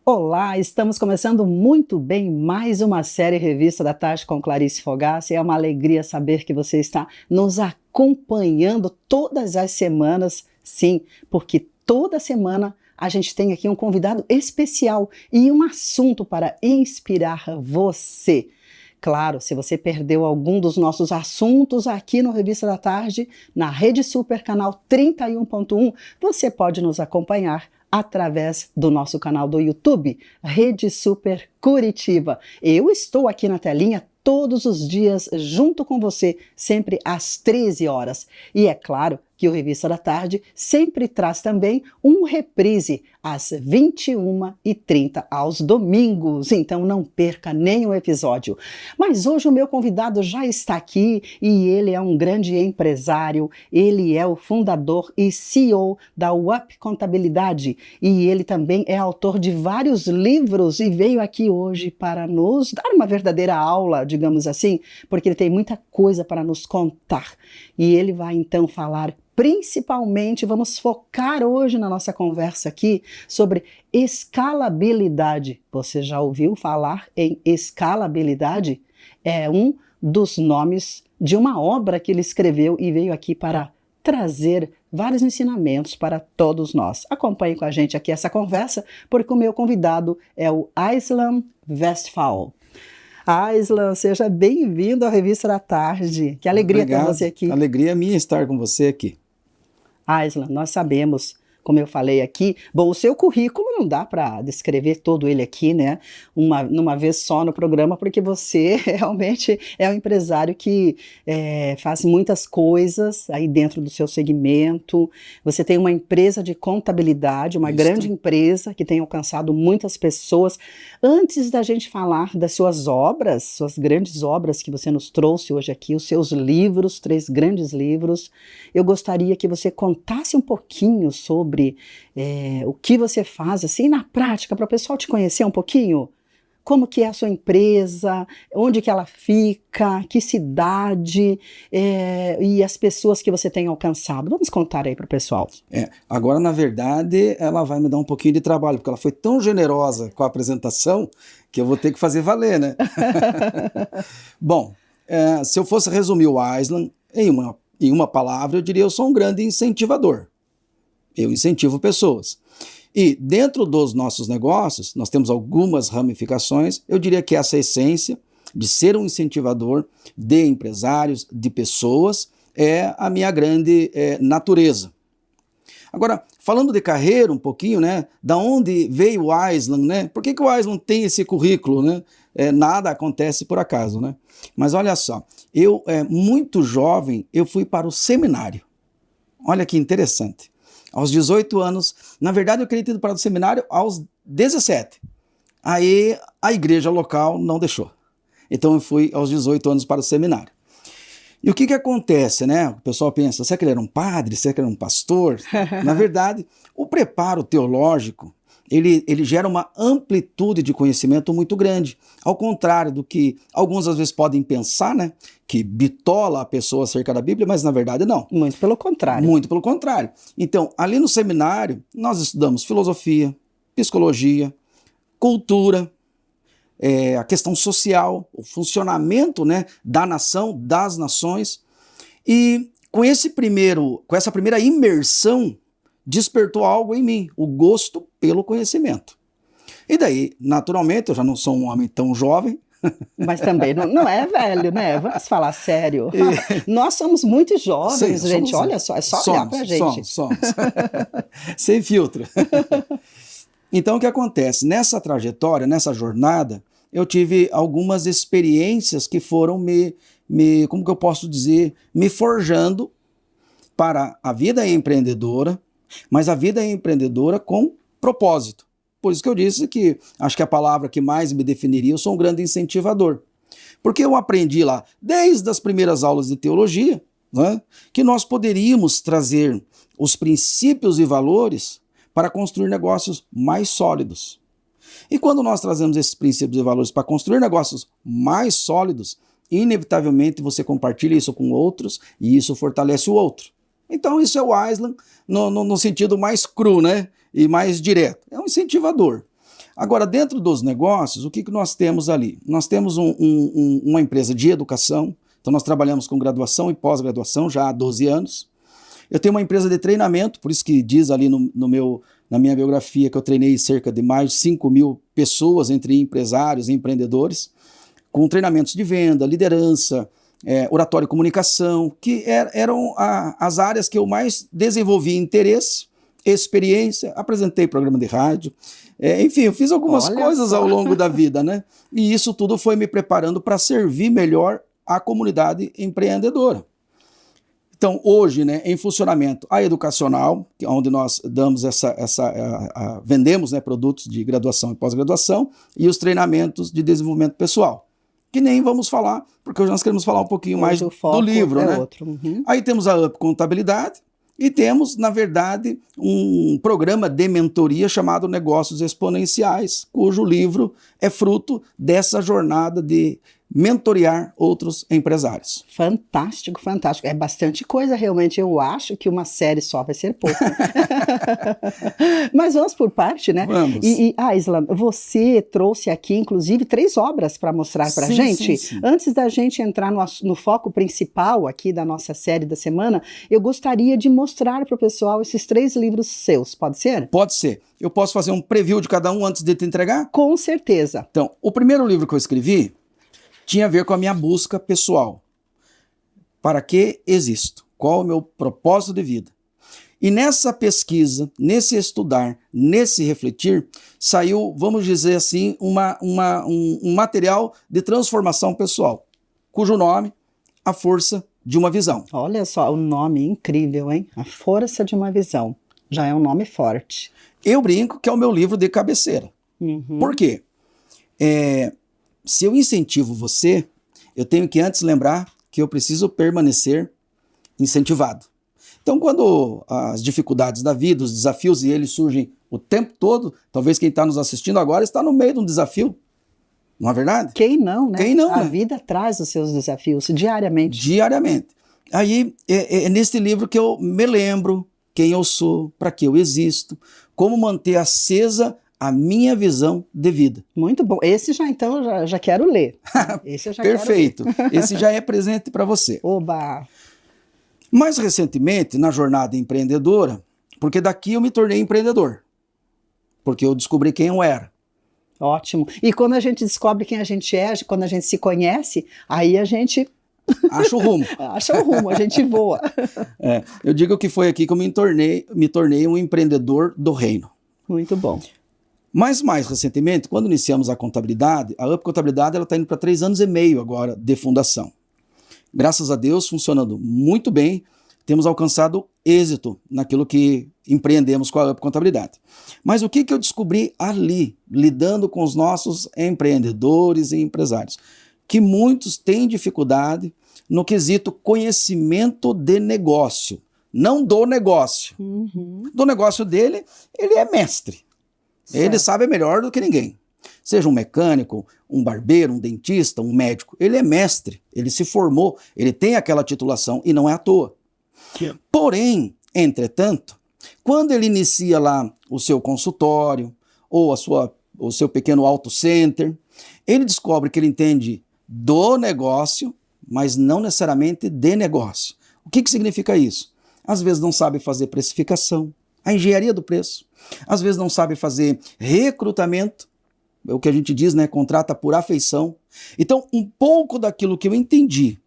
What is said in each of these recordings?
Olá, estamos começando muito bem mais uma série Revista da Tarde com Clarice Fogaça. É uma alegria saber que você está nos acompanhando todas as semanas, sim, porque toda semana a gente tem aqui um convidado especial e um assunto para inspirar você. Claro, se você perdeu algum dos nossos assuntos aqui no Revista da Tarde, na Rede Super, canal 31.1, você pode nos acompanhar através do nosso canal do YouTube, Rede Super Curitiba. Eu estou aqui na telinha todos os dias junto com você, sempre às 13 horas. E é claro que o Revista da Tarde sempre traz também um reprise às 21h30 aos domingos, então não perca nenhum episódio. Mas hoje o meu convidado já está aqui e ele é um grande empresário, ele é o fundador e CEO da UP Contabilidade e ele também é autor de vários livros e veio aqui hoje para nos dar uma verdadeira aula, digamos assim, porque ele tem muita coisa para nos contar e ele vai então falar. Principalmente, vamos focar hoje na nossa conversa aqui sobre escalabilidade. Você já ouviu falar em escalabilidade? É um dos nomes de uma obra que ele escreveu e veio aqui para trazer vários ensinamentos para todos nós. Acompanhe com a gente aqui essa conversa, porque o meu convidado é o Aislan Westphal. Aislan, seja bem-vindo à Revista da Tarde. Que alegria ter você aqui. Alegria minha estar com você aqui. Aislan, nós sabemos, como eu falei aqui, bom, o seu currículo não dá para descrever todo ele aqui, né, numa vez só no programa, porque você realmente é um empresário que faz muitas coisas aí dentro do seu segmento. Você tem uma empresa de contabilidade, uma grande empresa que tem alcançado muitas pessoas. Antes da gente falar das suas obras, suas grandes obras que você nos trouxe hoje aqui, os seus livros, 3 grandes livros, eu gostaria que você contasse um pouquinho sobre o que você faz, assim, na prática, para o pessoal te conhecer um pouquinho. Como que é a sua empresa, onde que ela fica, que cidade e as pessoas que você tem alcançado. Vamos contar aí para o pessoal. Agora, na verdade, ela vai me dar um pouquinho de trabalho, porque ela foi tão generosa com a apresentação que eu vou ter que fazer valer, né? Bom, se eu fosse resumir o Aislan em uma palavra, eu diria eu sou um grande incentivador. Eu incentivo pessoas. E dentro dos nossos negócios, nós temos algumas ramificações. Eu diria que essa essência de ser um incentivador de empresários, de pessoas, é a minha grande natureza. Agora, falando de carreira um pouquinho, né? Da onde veio o Aislan, né? Por que o Aislan tem esse currículo, né? Nada acontece por acaso, né? Mas olha só, eu, muito jovem, eu fui para o seminário. Olha que interessante. Aos 18 anos, na verdade eu queria ter ido para o seminário aos 17. Aí a igreja local não deixou. Então eu fui aos 18 anos para o seminário. E o que acontece, né? O pessoal pensa, será que ele era um padre? Será que ele era um pastor? Na verdade, o preparo teológico, ele gera uma amplitude de conhecimento muito grande. Ao contrário do que alguns às vezes podem pensar, né? Que bitola a pessoa acerca da Bíblia, mas na verdade não. Muito pelo contrário. Muito pelo contrário. Então, ali no seminário, nós estudamos filosofia, psicologia, cultura, a questão social, o funcionamento, né, da nação, das nações. E com essa primeira imersão, despertou algo em mim, o gosto pelo conhecimento. E daí, naturalmente, eu já não sou um homem tão jovem. Mas também não é velho, né? Vamos falar sério. Nós somos muito jovens, sim, gente. Olha só, é só olhar pra gente. Somos. Sem filtro. Então, o que acontece? Nessa trajetória, nessa jornada, eu tive algumas experiências que foram como que eu posso dizer, me forjando para a vida empreendedora, mas a vida empreendedora com propósito. Por isso que eu disse que acho que a palavra que mais me definiria, eu sou um grande incentivador. Porque eu aprendi lá, desde as primeiras aulas de teologia, né, que nós poderíamos trazer os princípios e valores para construir negócios mais sólidos. E quando nós trazemos esses princípios e valores para construir negócios mais sólidos, inevitavelmente você compartilha isso com outros e isso fortalece o outro. Então isso é o Aislan no sentido mais cru, né? E mais direto. É um incentivador. Agora, dentro dos negócios, o que nós temos ali? Nós temos uma empresa de educação, então nós trabalhamos com graduação e pós-graduação já há 12 anos. Eu tenho uma empresa de treinamento, por isso que diz ali na minha biografia que eu treinei cerca de mais de 5.000 pessoas, entre empresários e empreendedores, com treinamentos de venda, liderança, oratório e comunicação, que eram as áreas que eu mais desenvolvi interesse, experiência, apresentei programa de rádio, enfim, eu fiz algumas coisas ao longo da vida, né? E isso tudo foi me preparando para servir melhor a comunidade empreendedora. Então, hoje, né, em funcionamento a educacional, onde nós damos vendemos, né, produtos de graduação e pós-graduação, e os treinamentos de desenvolvimento pessoal, que nem vamos falar, porque hoje nós queremos falar um pouquinho mais do livro, né? Outro. Uhum. Aí temos a Up Contabilidade e temos, na verdade, um programa de mentoria chamado Negócios Exponenciais, cujo livro é fruto dessa jornada de mentorear outros empresários. Fantástico, fantástico. É bastante coisa, realmente. Eu acho que uma série só vai ser pouco. Mas vamos por parte, né? Vamos. Isla, você trouxe aqui, inclusive, 3 obras para mostrar para a gente. Sim. Antes da gente entrar no foco principal aqui da nossa série da semana, eu gostaria de mostrar para o pessoal esses 3 livros seus. Pode ser? Pode ser. Eu posso fazer um preview de cada um antes de te entregar? Com certeza. Então, o primeiro livro que eu escrevi tinha a ver com a minha busca pessoal. Para que existo? Qual é o meu propósito de vida? E nessa pesquisa, nesse estudar, nesse refletir, saiu, vamos dizer assim, um material de transformação pessoal, cujo nome, A Força de uma Visão. Olha só, o nome incrível, hein? A Força de uma Visão. Já é um nome forte. Eu brinco que é o meu livro de cabeceira. Uhum. Por quê? Se eu incentivo você, eu tenho que antes lembrar que eu preciso permanecer incentivado. Então, quando as dificuldades da vida, os desafios, e eles surgem o tempo todo, talvez quem está nos assistindo agora está no meio de um desafio. Não é verdade? Quem não, né? Quem não, A né? vida traz os seus desafios diariamente. Diariamente. Aí, é nesse livro que eu me lembro quem eu sou, para que eu existo, como manter acesa a minha visão de vida. Muito bom. Esse já quero ler. Esse eu já Perfeito. Quero ler. Esse já é presente para você. Oba! Mais recentemente, na jornada empreendedora, porque daqui eu me tornei empreendedor, porque eu descobri quem eu era. Ótimo. E quando a gente descobre quem a gente é, quando a gente se conhece, aí a gente acha o rumo. Acha o rumo, a gente voa. Eu digo que foi aqui que eu me tornei um empreendedor do reino. Muito bom. Mas mais recentemente, quando iniciamos a contabilidade, a Up Contabilidade está indo para 3 anos e meio agora de fundação. Graças a Deus, funcionando muito bem, temos alcançado êxito naquilo que empreendemos com a Up Contabilidade. Mas o que eu descobri ali, lidando com os nossos empreendedores e empresários? Que muitos têm dificuldade no quesito conhecimento de negócio, não do negócio. Uhum. Do negócio dele, ele é mestre. Certo. Ele sabe melhor do que ninguém. Seja um mecânico, um barbeiro, um dentista, um médico. Ele é mestre, ele se formou, ele tem aquela titulação e não é à toa. Porém, entretanto, quando ele inicia lá o seu consultório ou o seu pequeno auto center, ele descobre que ele entende do negócio, mas não necessariamente de negócio. O que significa isso? Às vezes não sabe fazer precificação, a engenharia do preço. Às vezes não sabe fazer recrutamento, é o que a gente diz, né? Contrata por afeição. Então, um pouco daquilo que eu entendi,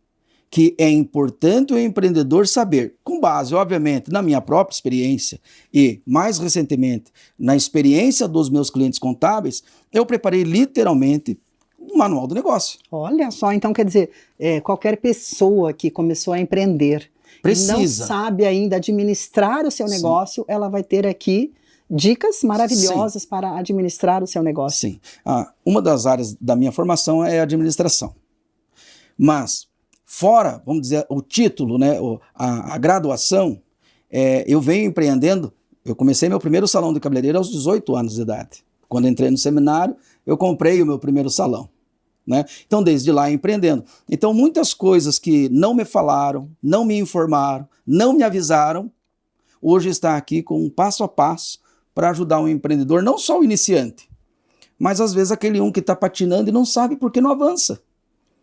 que é importante o empreendedor saber, com base, obviamente, na minha própria experiência e, mais recentemente, na experiência dos meus clientes contábeis, eu preparei literalmente um manual do negócio. Olha só, então quer dizer, qualquer pessoa que começou a empreender precisa. E não sabe ainda administrar o seu negócio, ela vai ter aqui dicas maravilhosas para administrar o seu negócio. Sim. Uma das áreas da minha formação é a administração. Mas, fora, vamos dizer, o título, né, a graduação, eu venho empreendendo. Eu comecei meu primeiro salão de cabeleireiro aos 18 anos de idade. Quando entrei no seminário, eu comprei o meu primeiro salão. Né? Então, desde lá, empreendendo. Então, muitas coisas que não me falaram, não me informaram, não me avisaram, hoje está aqui com um passo a passo para ajudar um empreendedor, não só o iniciante, mas às vezes aquele um que está patinando e não sabe por que não avança.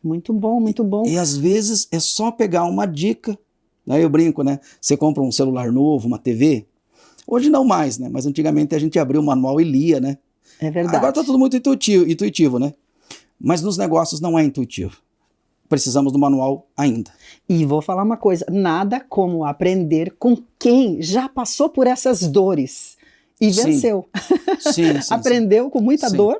Muito bom, muito bom. E às vezes é só pegar uma dica, né? Eu brinco, né? Você compra um celular novo, uma TV, hoje não mais, né? Mas antigamente a gente abria o manual e lia, né? É verdade. Agora está tudo muito intuitivo, né? Mas nos negócios não é intuitivo. Precisamos do manual ainda. E vou falar uma coisa, nada como aprender com quem já passou por essas dores e venceu. Sim, Aprendeu com muita dor,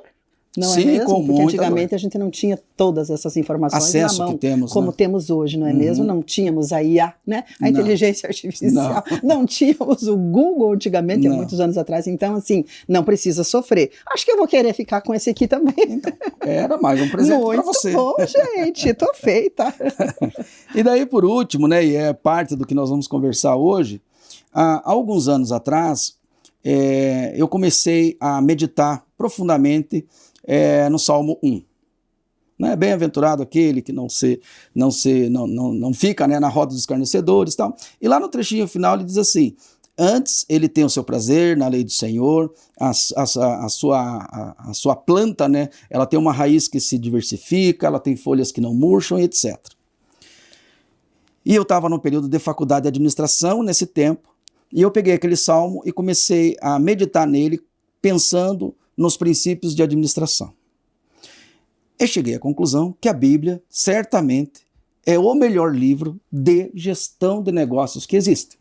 não é mesmo? Com Porque muita antigamente dor. a gente não tinha todas essas informações Acesso na mão, que temos, como né? temos hoje, não é mesmo? Não tínhamos a IA, né? A inteligência artificial, não tínhamos o Google antigamente, há muitos anos atrás, então assim, não precisa sofrer. Acho que eu vou querer ficar com esse aqui também. Então, era mais um presente para você. Muito bom, gente, tô feita. E daí, por último, né, e é parte do que nós vamos conversar hoje, há alguns anos atrás, eu comecei a meditar profundamente no Salmo 1. Né? Bem-aventurado aquele que não fica, né, na roda dos escarnecedores e tal. E lá no trechinho final ele diz assim: antes ele tem o seu prazer na lei do Senhor, a sua planta, né, ela tem uma raiz que se diversifica, ela tem folhas que não murcham, etc. E eu estava no período de faculdade de administração nesse tempo, e eu peguei aquele salmo e comecei a meditar nele, pensando nos princípios de administração. Eu cheguei à conclusão que a Bíblia, certamente, é o melhor livro de gestão de negócios que existe.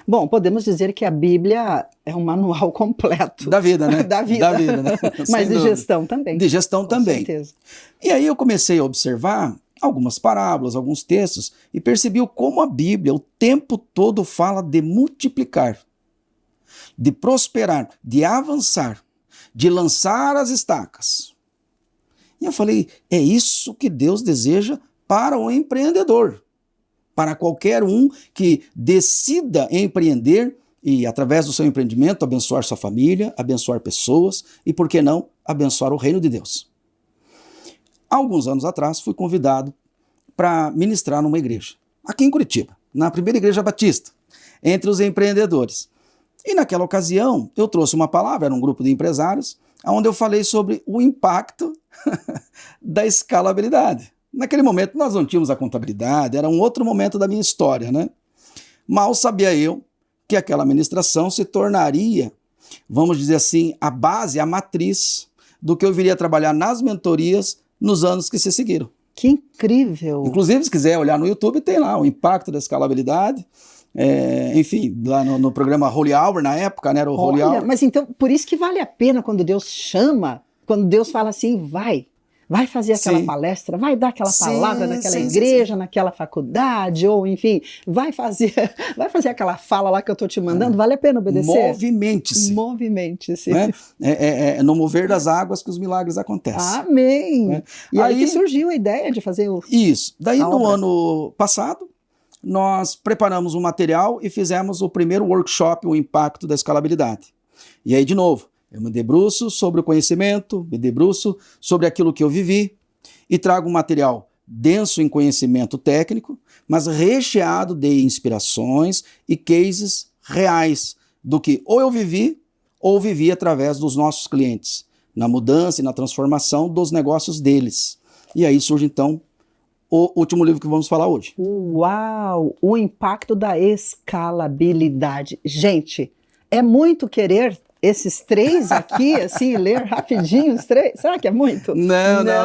Bom, podemos dizer que a Bíblia é um manual completo. Da vida, né? Da vida, né? Mas de gestão também. De gestão também. Com certeza. E aí eu comecei a observar algumas parábolas, alguns textos, e percebi como a Bíblia o tempo todo fala de multiplicar, de prosperar, de avançar, de lançar as estacas. E eu falei, é isso que Deus deseja para o empreendedor, para qualquer um que decida empreender e, através do seu empreendimento, abençoar sua família, abençoar pessoas e, por que não, abençoar o reino de Deus. Alguns anos atrás, fui convidado para ministrar numa igreja, aqui em Curitiba, na primeira igreja batista, entre os empreendedores. E naquela ocasião, eu trouxe uma palavra, era um grupo de empresários, onde eu falei sobre o impacto da escalabilidade. Naquele momento, nós não tínhamos a contabilidade, era um outro momento da minha história, né? Mal sabia eu que aquela ministração se tornaria, vamos dizer assim, a base, a matriz do que eu viria a trabalhar nas mentorias nos anos que se seguiram. Que incrível! Inclusive, se quiser olhar no YouTube, tem lá o impacto da escalabilidade. Enfim, lá no programa Holy Hour, na época, né, era o Holy Hour. Mas então, por isso que vale a pena quando Deus chama, quando Deus fala assim, vai fazer aquela palestra, vai dar aquela palavra naquela igreja, naquela faculdade, ou enfim, vai fazer aquela fala lá que eu estou te mandando, vale a pena obedecer? Movimente-se. Movimente-se. Né? No mover das águas que os milagres acontecem. Amém! Né? E aí que surgiu a ideia de fazer Isso. Daí no ano passado, nós preparamos um material e fizemos o primeiro workshop, o impacto da escalabilidade. E aí, de novo, eu me debruço sobre o conhecimento, me debruço sobre aquilo que eu vivi e trago um material denso em conhecimento técnico, mas recheado de inspirações e cases reais do que ou eu vivi ou vivi através dos nossos clientes, na mudança e na transformação dos negócios deles. E aí surge, então, o último livro que vamos falar hoje. Uau! O impacto da escalabilidade. Gente, é muito querer esses 3 aqui, assim, ler rapidinho os 3? Será que é muito? Não. Né?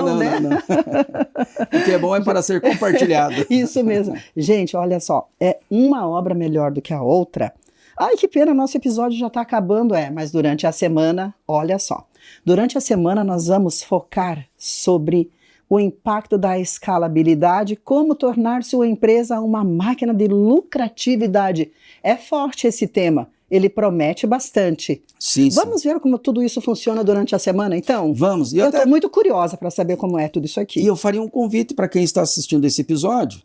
O que é bom é para ser compartilhado. Isso mesmo. Gente, olha só, é uma obra melhor do que a outra. Ai, que pena, nosso episódio já está acabando, mas durante a semana, olha só. Durante a semana nós vamos focar sobre o impacto da escalabilidade, como tornar sua empresa uma máquina de lucratividade. É forte esse tema. Ele promete bastante. Sim. Vamos ver como tudo isso funciona durante a semana, então? Vamos. Eu estou muito curiosa para saber como é tudo isso aqui. E eu faria um convite para quem está assistindo esse episódio.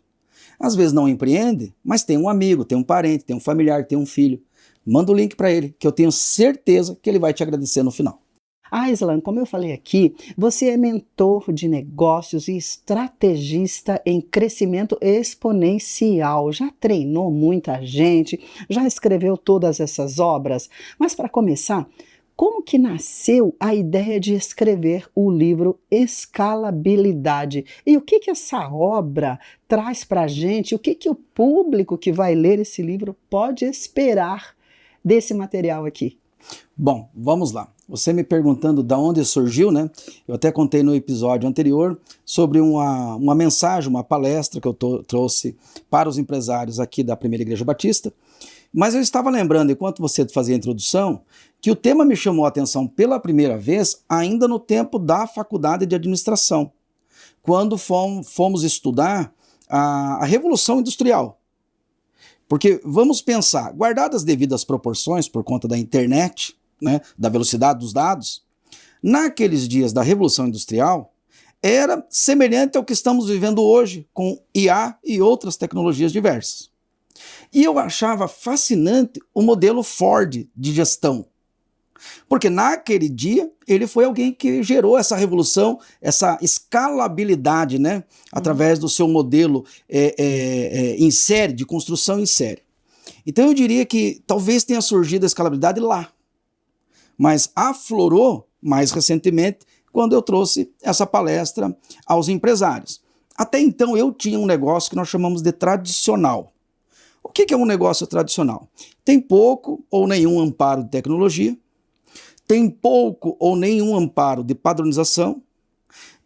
Às vezes não empreende, mas tem um amigo, tem um parente, tem um familiar, tem um filho. Manda o link para ele, que eu tenho certeza que ele vai te agradecer no final. Aislan, como eu falei aqui, você é mentor de negócios e estrategista em crescimento exponencial. Já treinou muita gente, já escreveu todas essas obras. Mas para começar, Como que nasceu a ideia de escrever o livro Escalabilidade? E o que que essa obra traz para a gente? O que que o público que vai ler esse livro pode esperar desse material aqui? Bom, vamos lá. Você me perguntando de onde surgiu, né? Eu até contei no episódio anterior sobre uma mensagem, uma palestra que eu trouxe para os empresários aqui da Primeira Igreja Batista. Mas eu estava lembrando, enquanto você fazia a introdução, que o tema me chamou a atenção pela primeira vez ainda no tempo da faculdade de administração, quando fomos estudar a Revolução Industrial. Porque vamos pensar, guardadas as devidas proporções por conta da internet, né, da velocidade dos dados, naqueles dias da Revolução Industrial, era semelhante ao que estamos vivendo hoje com IA e outras tecnologias diversas. E eu achava fascinante o modelo Ford de gestão, porque naquele dia ele foi alguém que gerou essa revolução, essa escalabilidade, né, através do seu modelo em série, de construção em série. Então eu diria que talvez tenha surgido a escalabilidade lá, mas aflorou mais recentemente quando eu trouxe essa palestra aos empresários. Até então eu tinha um negócio que nós chamamos de tradicional. O que é um negócio tradicional? Tem pouco ou nenhum amparo de tecnologia, tem pouco ou nenhum amparo de padronização,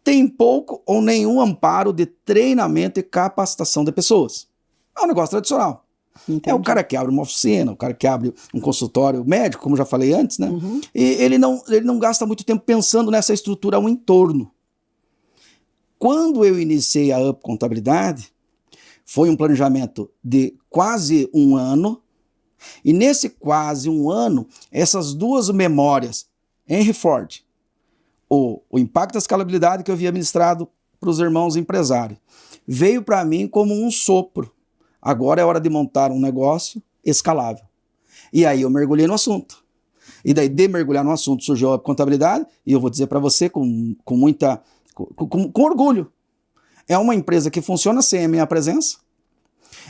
tem pouco ou nenhum amparo de treinamento e capacitação de pessoas. É um negócio tradicional. Entendi. É o cara que abre uma oficina, o cara que abre um consultório médico, como já falei antes, né? E ele não gasta muito tempo pensando nessa estrutura ao entorno. Quando eu iniciei a Up Contabilidade, foi um planejamento de quase um ano, e nesse quase um ano, essas duas memórias, Henry Ford, o impacto da escalabilidade que eu havia ministrado para os irmãos empresários, veio para mim como um sopro. Agora é hora de montar um negócio escalável. E aí eu mergulhei no assunto. E daí de mergulhar no assunto surgiu a contabilidade, e eu vou dizer para você com orgulho. É uma empresa que funciona sem a minha presença,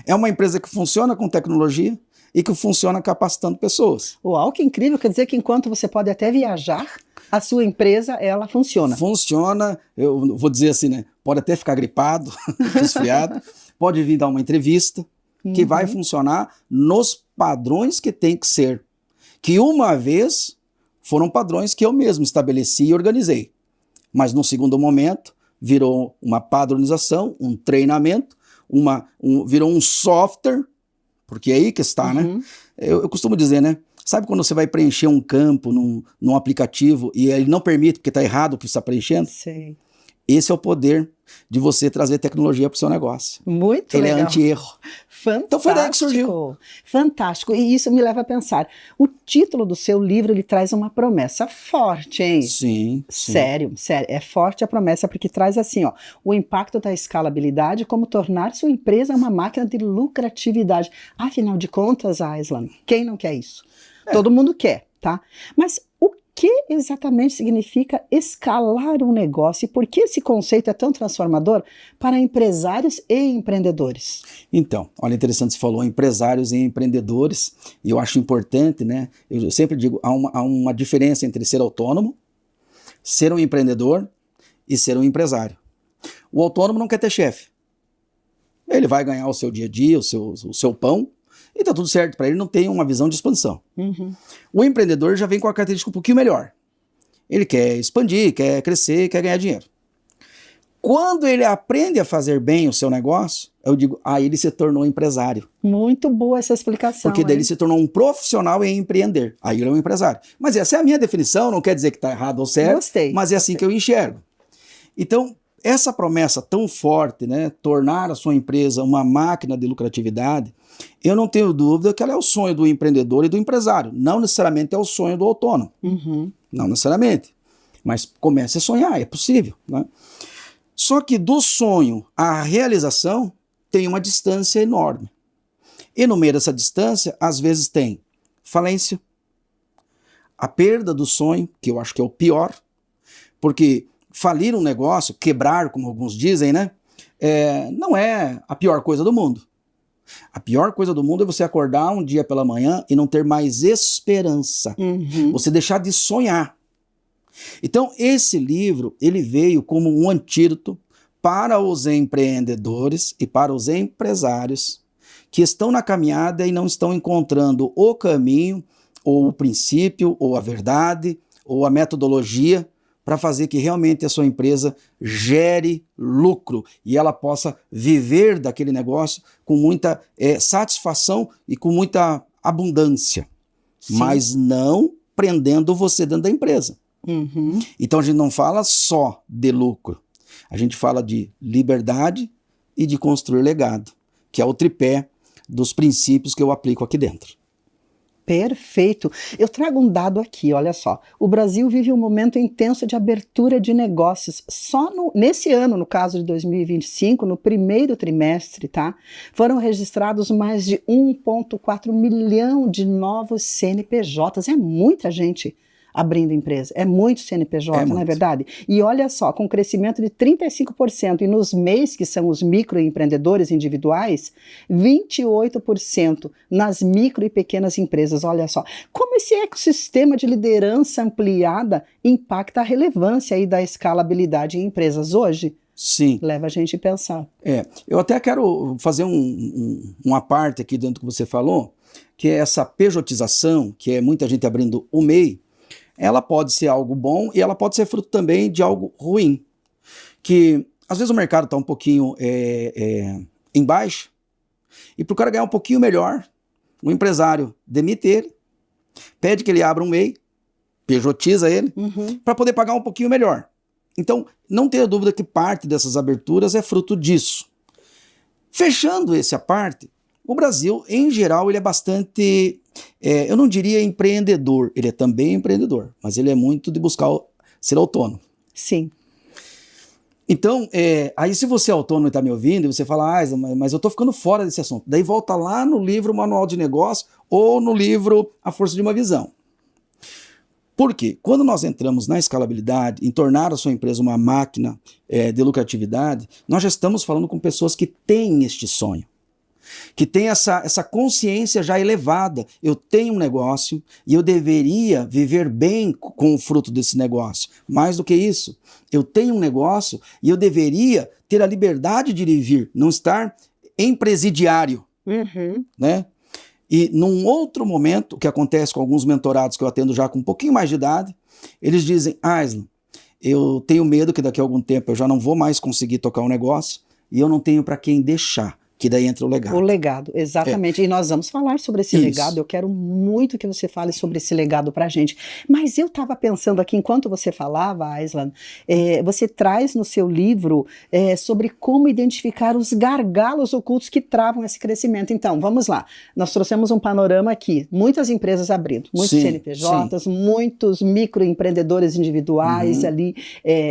é uma empresa que funciona com tecnologia e que funciona capacitando pessoas. Uau, que incrível! Quer dizer que enquanto você pode até viajar, a sua empresa, ela funciona. Funciona, eu vou dizer assim, né? Pode até ficar gripado, resfriado, pode vir dar uma entrevista, que vai funcionar nos padrões que tem que ser. Que uma vez foram padrões que eu mesmo estabeleci e organizei. Mas num segundo momento, virou uma padronização, um treinamento, virou um software, porque é aí que está, né? Eu costumo dizer, né? Sabe quando você vai preencher um campo num aplicativo e ele não permite porque está errado o que você está preenchendo? Sei. Esse é o poder de você trazer tecnologia para o seu negócio. Muito Ele legal. é anti-erro. Fantástico. Então foi daí que surgiu. Fantástico. E isso me leva a pensar. O título do seu livro, ele traz uma promessa forte, hein? Sim. Sério. É forte a promessa, porque traz assim, ó, o impacto da escalabilidade, como tornar sua empresa uma máquina de lucratividade. Afinal de contas, Aislan, quem não quer isso? Todo mundo quer, tá? Mas o que exatamente significa escalar um negócio e por que esse conceito é tão transformador para empresários e empreendedores? Então, olha, interessante, você falou empresários e empreendedores, e eu acho importante, né? Eu sempre digo, há uma diferença entre ser autônomo, ser um empreendedor e ser um empresário. O autônomo não quer ter chefe. Ele vai ganhar o seu dia a dia, o seu pão, e tá tudo certo, para ele não tem uma visão de expansão. O empreendedor já vem com a característica um pouquinho melhor. Ele quer expandir, quer crescer, quer ganhar dinheiro. Quando ele aprende a fazer bem o seu negócio, eu digo, aí ele se tornou empresário. Muito boa essa explicação. Porque daí ele se tornou um profissional em empreender. Aí ele é um empresário. Mas essa é a minha definição, não quer dizer que está errado ou certo. Gostei. Mas é assim que eu enxergo. Então, essa promessa tão forte, né, tornar a sua empresa uma máquina de lucratividade, eu não tenho dúvida que ela é o sonho do empreendedor e do empresário. Não necessariamente é o sonho do autônomo. Não necessariamente. Mas comece a sonhar, é possível, né? Só que do sonho à realização tem uma distância enorme. E no meio dessa distância, às vezes tem falência, a perda do sonho, que eu acho que é o pior, porque falir um negócio, quebrar, como alguns dizem, né, não é a pior coisa do mundo. A pior coisa do mundo é você acordar um dia pela manhã e não ter mais esperança. Você deixar de sonhar. Então, esse livro, ele veio como um antídoto para os empreendedores e para os empresários que estão na caminhada e não estão encontrando o caminho, ou o princípio, ou a verdade, ou a metodologia para fazer que realmente a sua empresa gere lucro e ela possa viver daquele negócio com muita satisfação e com muita abundância, mas não prendendo você dentro da empresa. Então a gente não fala só de lucro, a gente fala de liberdade e de construir legado, que é o tripé dos princípios que eu aplico aqui dentro. Perfeito. Eu trago um dado aqui, olha só. O Brasil vive um momento intenso de abertura de negócios. Só nesse ano, no caso de 2025, no primeiro trimestre, tá? Foram registrados mais de 1,4 milhão de novos CNPJs. É muita gente abrindo empresa. É muito CNPJ, não é verdade? E olha só, com crescimento de 35%, e nos MEIs, que são os microempreendedores individuais, 28% nas micro e pequenas empresas. Olha só, como esse ecossistema de liderança ampliada impacta a relevância aí da escalabilidade em empresas hoje? Sim. Leva a gente a pensar. Eu até quero fazer uma parte aqui dentro do que você falou, que é essa pejotização, que é muita gente abrindo o MEI. Ela pode ser algo bom e ela pode ser fruto também de algo ruim. Que às vezes o mercado está um pouquinho em baixa e para o cara ganhar um pouquinho melhor, o empresário demite ele, pede que ele abra um MEI, pejotiza ele, para poder pagar um pouquinho melhor. Então, não tenha dúvida que parte dessas aberturas é fruto disso. Fechando essa parte, o Brasil, em geral, ele é bastante... eu não diria empreendedor, ele é também empreendedor, mas ele é muito de buscar ser autônomo. Sim. Então, aí se você é autônomo e está me ouvindo, e você fala, mas eu estou ficando fora desse assunto. Daí volta lá no livro Manual de Negócio ou no livro A Força de uma Visão. Por quê? Quando nós entramos na escalabilidade, em tornar a sua empresa uma máquina de lucratividade, nós já estamos falando com pessoas que têm este sonho, que tem essa consciência já elevada. Eu tenho um negócio e eu deveria viver bem com o fruto desse negócio. Mais do que isso, eu tenho um negócio e eu deveria ter a liberdade de vir, não estar em presidiário, né? E num outro momento, o que acontece com alguns mentorados que eu atendo já com um pouquinho mais de idade, eles dizem, Aislan, eu tenho medo que daqui a algum tempo eu já não vou mais conseguir tocar um negócio e eu não tenho para quem deixar. Que daí entra o legado. O legado, exatamente. E nós vamos falar sobre esse legado. Eu quero muito que você fale sobre esse legado pra gente. Mas eu estava pensando aqui, enquanto você falava, Aislan, você traz no seu livro sobre como identificar os gargalos ocultos que travam esse crescimento. Então, vamos lá. Nós trouxemos um panorama aqui. Muitas empresas abrindo, muitos CNPJs, muitos microempreendedores individuais ali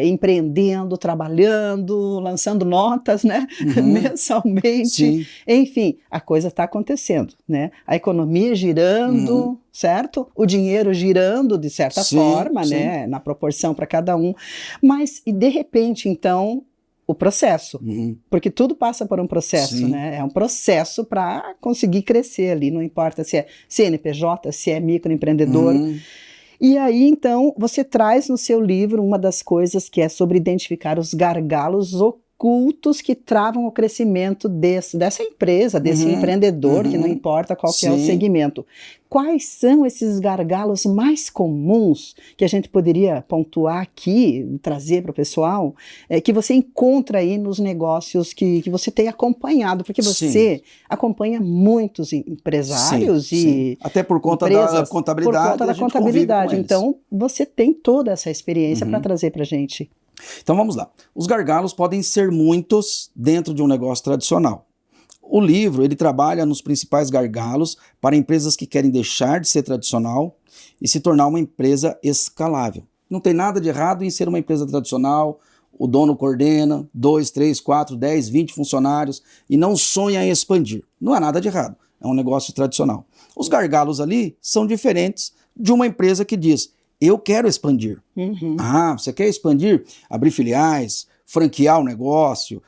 empreendendo, trabalhando, lançando notas, né? Mensalmente. Sim. Enfim, a coisa está acontecendo, né? A economia girando, certo? O dinheiro girando de certa forma, né? Na proporção para cada um. Mas, e de repente, então, o processo. Porque tudo passa por um processo, né? É um processo para conseguir crescer ali, não importa se é CNPJ, se é microempreendedor. E aí, então, você traz no seu livro uma das coisas que é sobre identificar os gargalos ocultos que travam o crescimento dessa empresa, desse empreendedor, que não importa qual que é o segmento. Quais são esses gargalos mais comuns que a gente poderia pontuar aqui, trazer para o pessoal, que você encontra aí nos negócios que você tem acompanhado? Porque você acompanha muitos empresários e até por conta da contabilidade. Por conta da contabilidade. Então, você tem toda essa experiência para trazer para a gente. Então vamos lá. Os gargalos podem ser muitos dentro de um negócio tradicional. O livro, ele trabalha nos principais gargalos para empresas que querem deixar de ser tradicional e se tornar uma empresa escalável. Não tem nada de errado em ser uma empresa tradicional, o dono coordena 2, 3, 4, 10, 20 funcionários e não sonha em expandir. Não há nada de errado, é um negócio tradicional. Os gargalos ali são diferentes de uma empresa que diz, eu quero expandir. Ah, você quer expandir? Abrir filiais, franquear o negócio,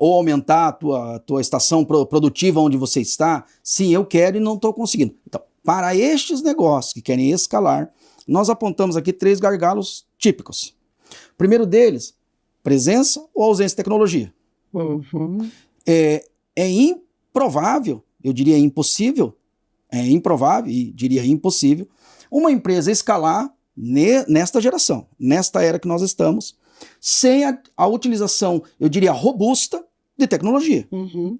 ou aumentar a tua estação produtiva onde você está. Sim, eu quero e não estou conseguindo. Então, para estes negócios que querem escalar, nós apontamos aqui 3 gargalos típicos. O primeiro deles, presença ou ausência de tecnologia. Uhum. É improvável, eu diria impossível, é improvável e diria impossível, uma empresa escalar nesta geração, nesta era que nós estamos, sem a utilização, eu diria, robusta de tecnologia. Uhum.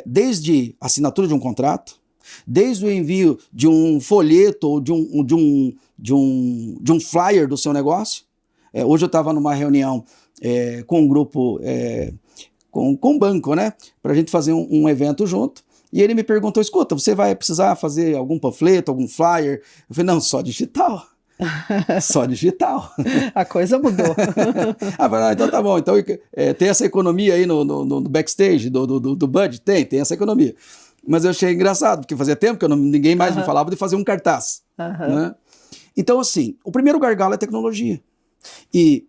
Desde a assinatura de um contrato, desde o envio de um folheto ou de um flyer do seu negócio. Hoje eu estava numa reunião com um grupo, com um banco, né, para a gente fazer um evento junto, e ele me perguntou, escuta, você vai precisar fazer algum panfleto, algum flyer? Eu falei, não, só digital. Só digital. A coisa mudou. Então tá bom. Então tem essa economia aí no backstage do budget? Tem essa economia. Mas eu achei engraçado, porque fazia tempo que ninguém mais me falava de fazer um cartaz. Né? Então, assim, o primeiro gargalo é tecnologia. E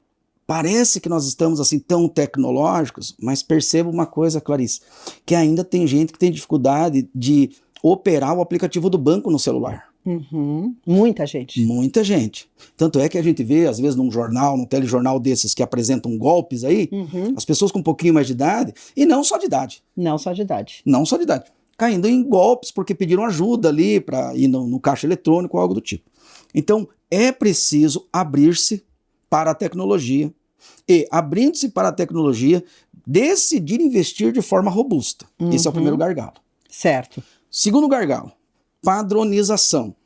parece que nós estamos assim tão tecnológicos, mas perceba uma coisa, Clarice, que ainda tem gente que tem dificuldade de operar o aplicativo do banco no celular. Uhum. Muita gente. Muita gente. Tanto é que a gente vê, às vezes, num jornal, num telejornal desses que apresentam golpes aí, as pessoas com um pouquinho mais de idade, e não só de idade. Não só de idade. Não só de idade. Caindo em golpes porque pediram ajuda ali para ir no caixa eletrônico ou algo do tipo. Então, é preciso abrir-se para a tecnologia e, abrindo-se para a tecnologia, decidir investir de forma robusta. Esse é o primeiro gargalo. Certo. Segundo gargalo, padronização.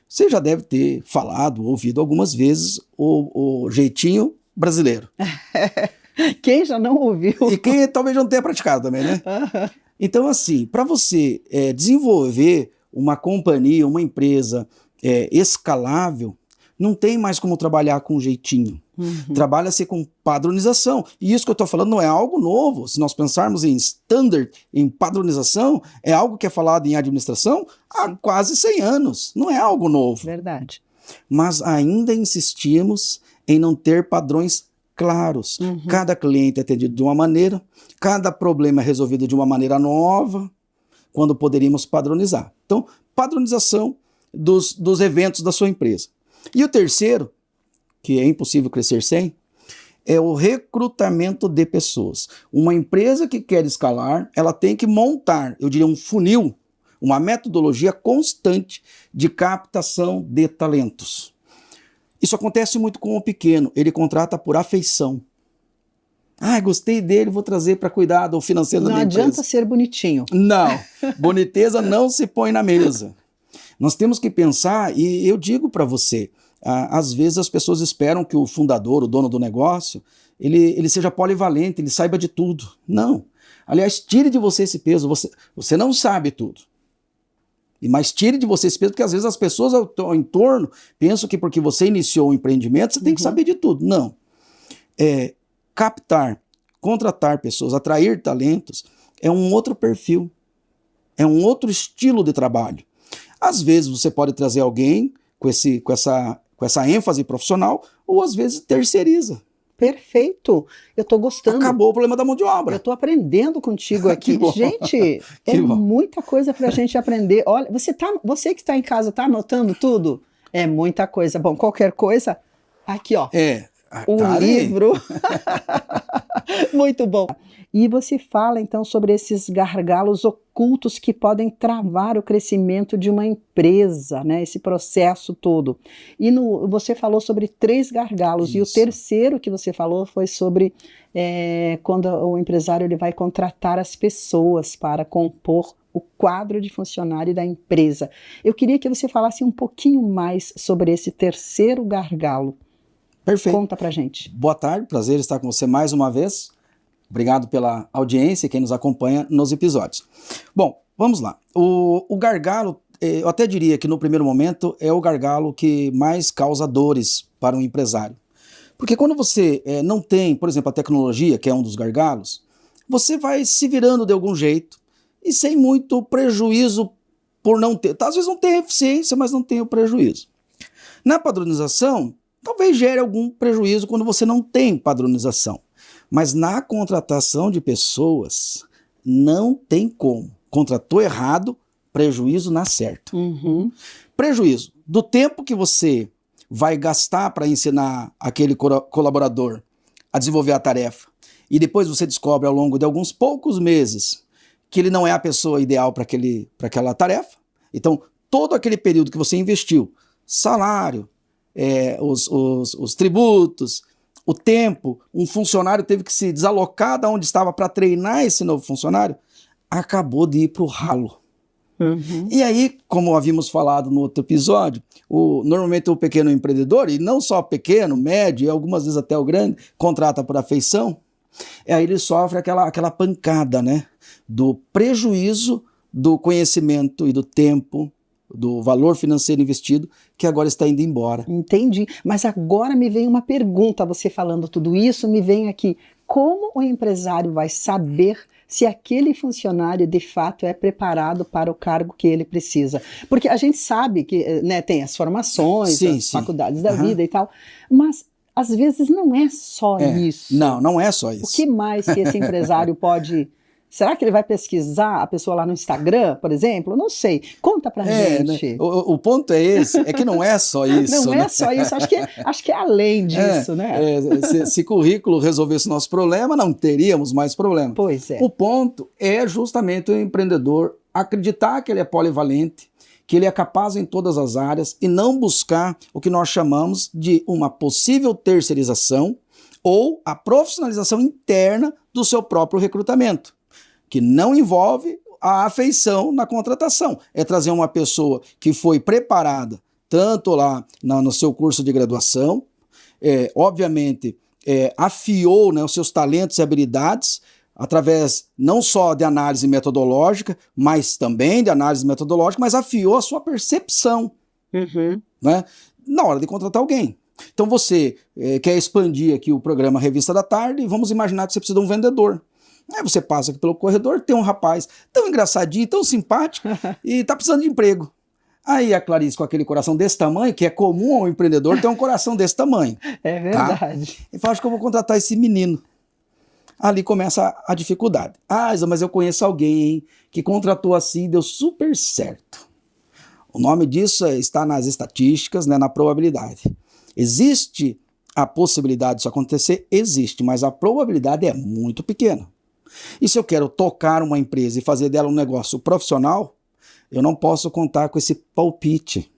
Você já deve ter falado, ouvido algumas vezes o jeitinho brasileiro. Quem já não ouviu? E quem talvez não tenha praticado também, né? Então, assim, para você desenvolver uma companhia, uma empresa escalável, não tem mais como trabalhar com jeitinho. Trabalha-se com padronização. E isso que eu estou falando não é algo novo. Se nós pensarmos em standard, em padronização, é algo que é falado em administração há quase 100 anos. Não é algo novo. Verdade. Mas ainda insistimos em não ter padrões claros. Cada cliente é atendido de uma maneira, cada problema é resolvido de uma maneira nova, quando poderíamos padronizar. Então, padronização dos eventos da sua empresa. E o terceiro, que é impossível crescer sem, é o recrutamento de pessoas. Uma empresa que quer escalar, ela tem que montar, eu diria, um funil, uma metodologia constante de captação de talentos. Isso acontece muito com o pequeno, ele contrata por afeição. Gostei dele, vou trazer para cuidar do financeiro da minha empresa. Não adianta ser bonitinho. Não, boniteza não se põe na mesa. Nós temos que pensar, e eu digo para você, às vezes as pessoas esperam que o fundador, o dono do negócio, ele seja polivalente, ele saiba de tudo. Não. Aliás, tire de você esse peso, você não sabe tudo. Mas tire de você esse peso, porque às vezes as pessoas ao entorno pensam que porque você iniciou um empreendimento, você tem que saber de tudo. Não. Captar, contratar pessoas, atrair talentos, é um outro perfil, é um outro estilo de trabalho. Às vezes você pode trazer alguém com essa ênfase profissional, ou às vezes terceiriza. Perfeito. Eu estou gostando. Acabou o problema da mão de obra. Eu estou aprendendo contigo aqui. Gente, muita coisa para a gente aprender. Olha, você que está em casa, está anotando tudo? É muita coisa. Bom, qualquer coisa, aqui ó. Um livro. Muito bom. E você fala então sobre esses gargalos ocultos que podem travar o crescimento de uma empresa, né? Esse processo todo. E você falou sobre 3 gargalos. Isso. E o terceiro que você falou foi sobre quando o empresário ele vai contratar as pessoas para compor o quadro de funcionário da empresa. Eu queria que você falasse um pouquinho mais sobre esse terceiro gargalo. Perfeito. Conta pra gente. Boa tarde, prazer estar com você mais uma vez. Obrigado pela audiência e quem nos acompanha nos episódios. Bom, vamos lá. O gargalo, eu até diria que no primeiro momento é o gargalo que mais causa dores para um empresário. Porque quando você não tem, por exemplo, a tecnologia, que é um dos gargalos, você vai se virando de algum jeito e sem muito prejuízo por não ter. Às vezes não tem eficiência, mas não tem o prejuízo. Na padronização, talvez gere algum prejuízo quando você não tem padronização. Mas na contratação de pessoas, não tem como. Contratou errado, prejuízo na certa. Prejuízo do tempo que você vai gastar para ensinar aquele colaborador a desenvolver a tarefa, e depois você descobre ao longo de alguns poucos meses que ele não é a pessoa ideal para aquela tarefa. Então, todo aquele período que você investiu, salário, os tributos, o tempo, um funcionário teve que se desalocar da onde estava para treinar esse novo funcionário, acabou de ir para o ralo. E aí, como havíamos falado no outro episódio, normalmente o pequeno empreendedor, e não só pequeno, médio, e algumas vezes até o grande, contrata por afeição, e aí ele sofre aquela pancada, né? Do prejuízo do conhecimento e do tempo, do valor financeiro investido, que agora está indo embora. Entendi. Mas agora me vem uma pergunta, você falando tudo isso, me vem aqui, como o empresário vai saber se aquele funcionário de fato é preparado para o cargo que ele precisa? Porque a gente sabe que, né, tem as formações, Sim, as sim. faculdades da vida e tal, mas às vezes não é só isso. Não é só isso. O que mais que esse empresário pode... Será que ele vai pesquisar a pessoa lá no Instagram, por exemplo? Não sei. Conta pra gente. Né? O ponto é esse, é que não é só isso. Não é só isso, acho que é além disso, né? Se currículo resolvesse nosso problema, não teríamos mais problema. Pois é. O ponto é justamente o empreendedor acreditar que ele é polivalente, que ele é capaz em todas as áreas e não buscar o que nós chamamos de uma possível terceirização ou a profissionalização interna do seu próprio recrutamento, que não envolve a afeição na contratação. É trazer uma pessoa que foi preparada, tanto lá no seu curso de graduação, obviamente afiou, né, os seus talentos e habilidades, através não só de análise metodológica, mas também de análise metodológica, mas afiou a sua percepção, né, na hora de contratar alguém. Então você quer expandir aqui o programa Revista da Tarde, e vamos imaginar que você precisa de um vendedor. Aí você passa aqui pelo corredor, tem um rapaz tão engraçadinho, tão simpático, e tá precisando de emprego. Aí a Clarice, com aquele coração desse tamanho, que é comum ao empreendedor ter um coração desse tamanho. É verdade. Tá? E fala, acho que eu vou contratar esse menino. Ali começa a dificuldade. Isa, mas eu conheço alguém que contratou assim e deu super certo. O nome disso está nas estatísticas, né, na probabilidade. Existe a possibilidade disso acontecer? Existe, mas a probabilidade é muito pequena. E se eu quero tocar uma empresa e fazer dela um negócio profissional, eu não posso contar com esse palpite.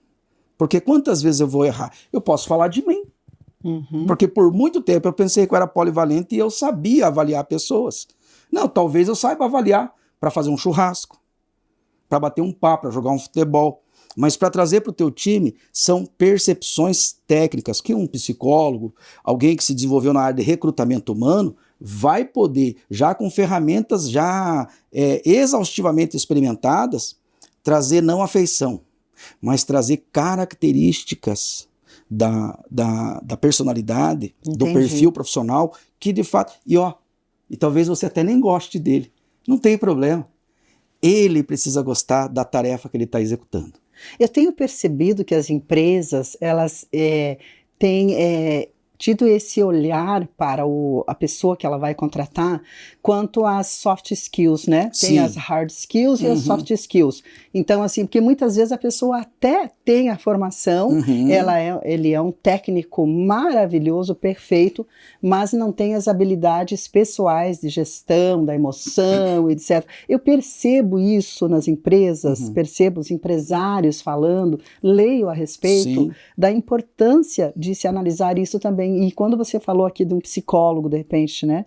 Porque quantas vezes eu vou errar? Eu posso falar de mim. Porque por muito tempo eu pensei que eu era polivalente e eu sabia avaliar pessoas. Não, talvez eu saiba avaliar para fazer um churrasco, para bater um papo, para jogar um futebol. Mas para trazer para o teu time são percepções técnicas que um psicólogo, alguém que se desenvolveu na área de recrutamento humano, vai poder, já com ferramentas já exaustivamente experimentadas, trazer não afeição, mas trazer características da personalidade, Entendi. do perfil profissional, que de fato... E talvez você até nem goste dele. Não tem problema. Ele precisa gostar da tarefa que ele está executando. Eu tenho percebido que as empresas, elas têm tido esse olhar para a pessoa que ela vai contratar quanto às soft skills, né? Sim. Tem as hard skills e as soft skills. Então, assim, porque muitas vezes a pessoa até tem a formação, ele é um técnico maravilhoso, perfeito, mas não tem as habilidades pessoais de gestão, da emoção, etc. Eu percebo isso nas empresas, percebo os empresários falando, leio a respeito da importância de se analisar isso também. E quando você falou aqui de um psicólogo, de repente, né?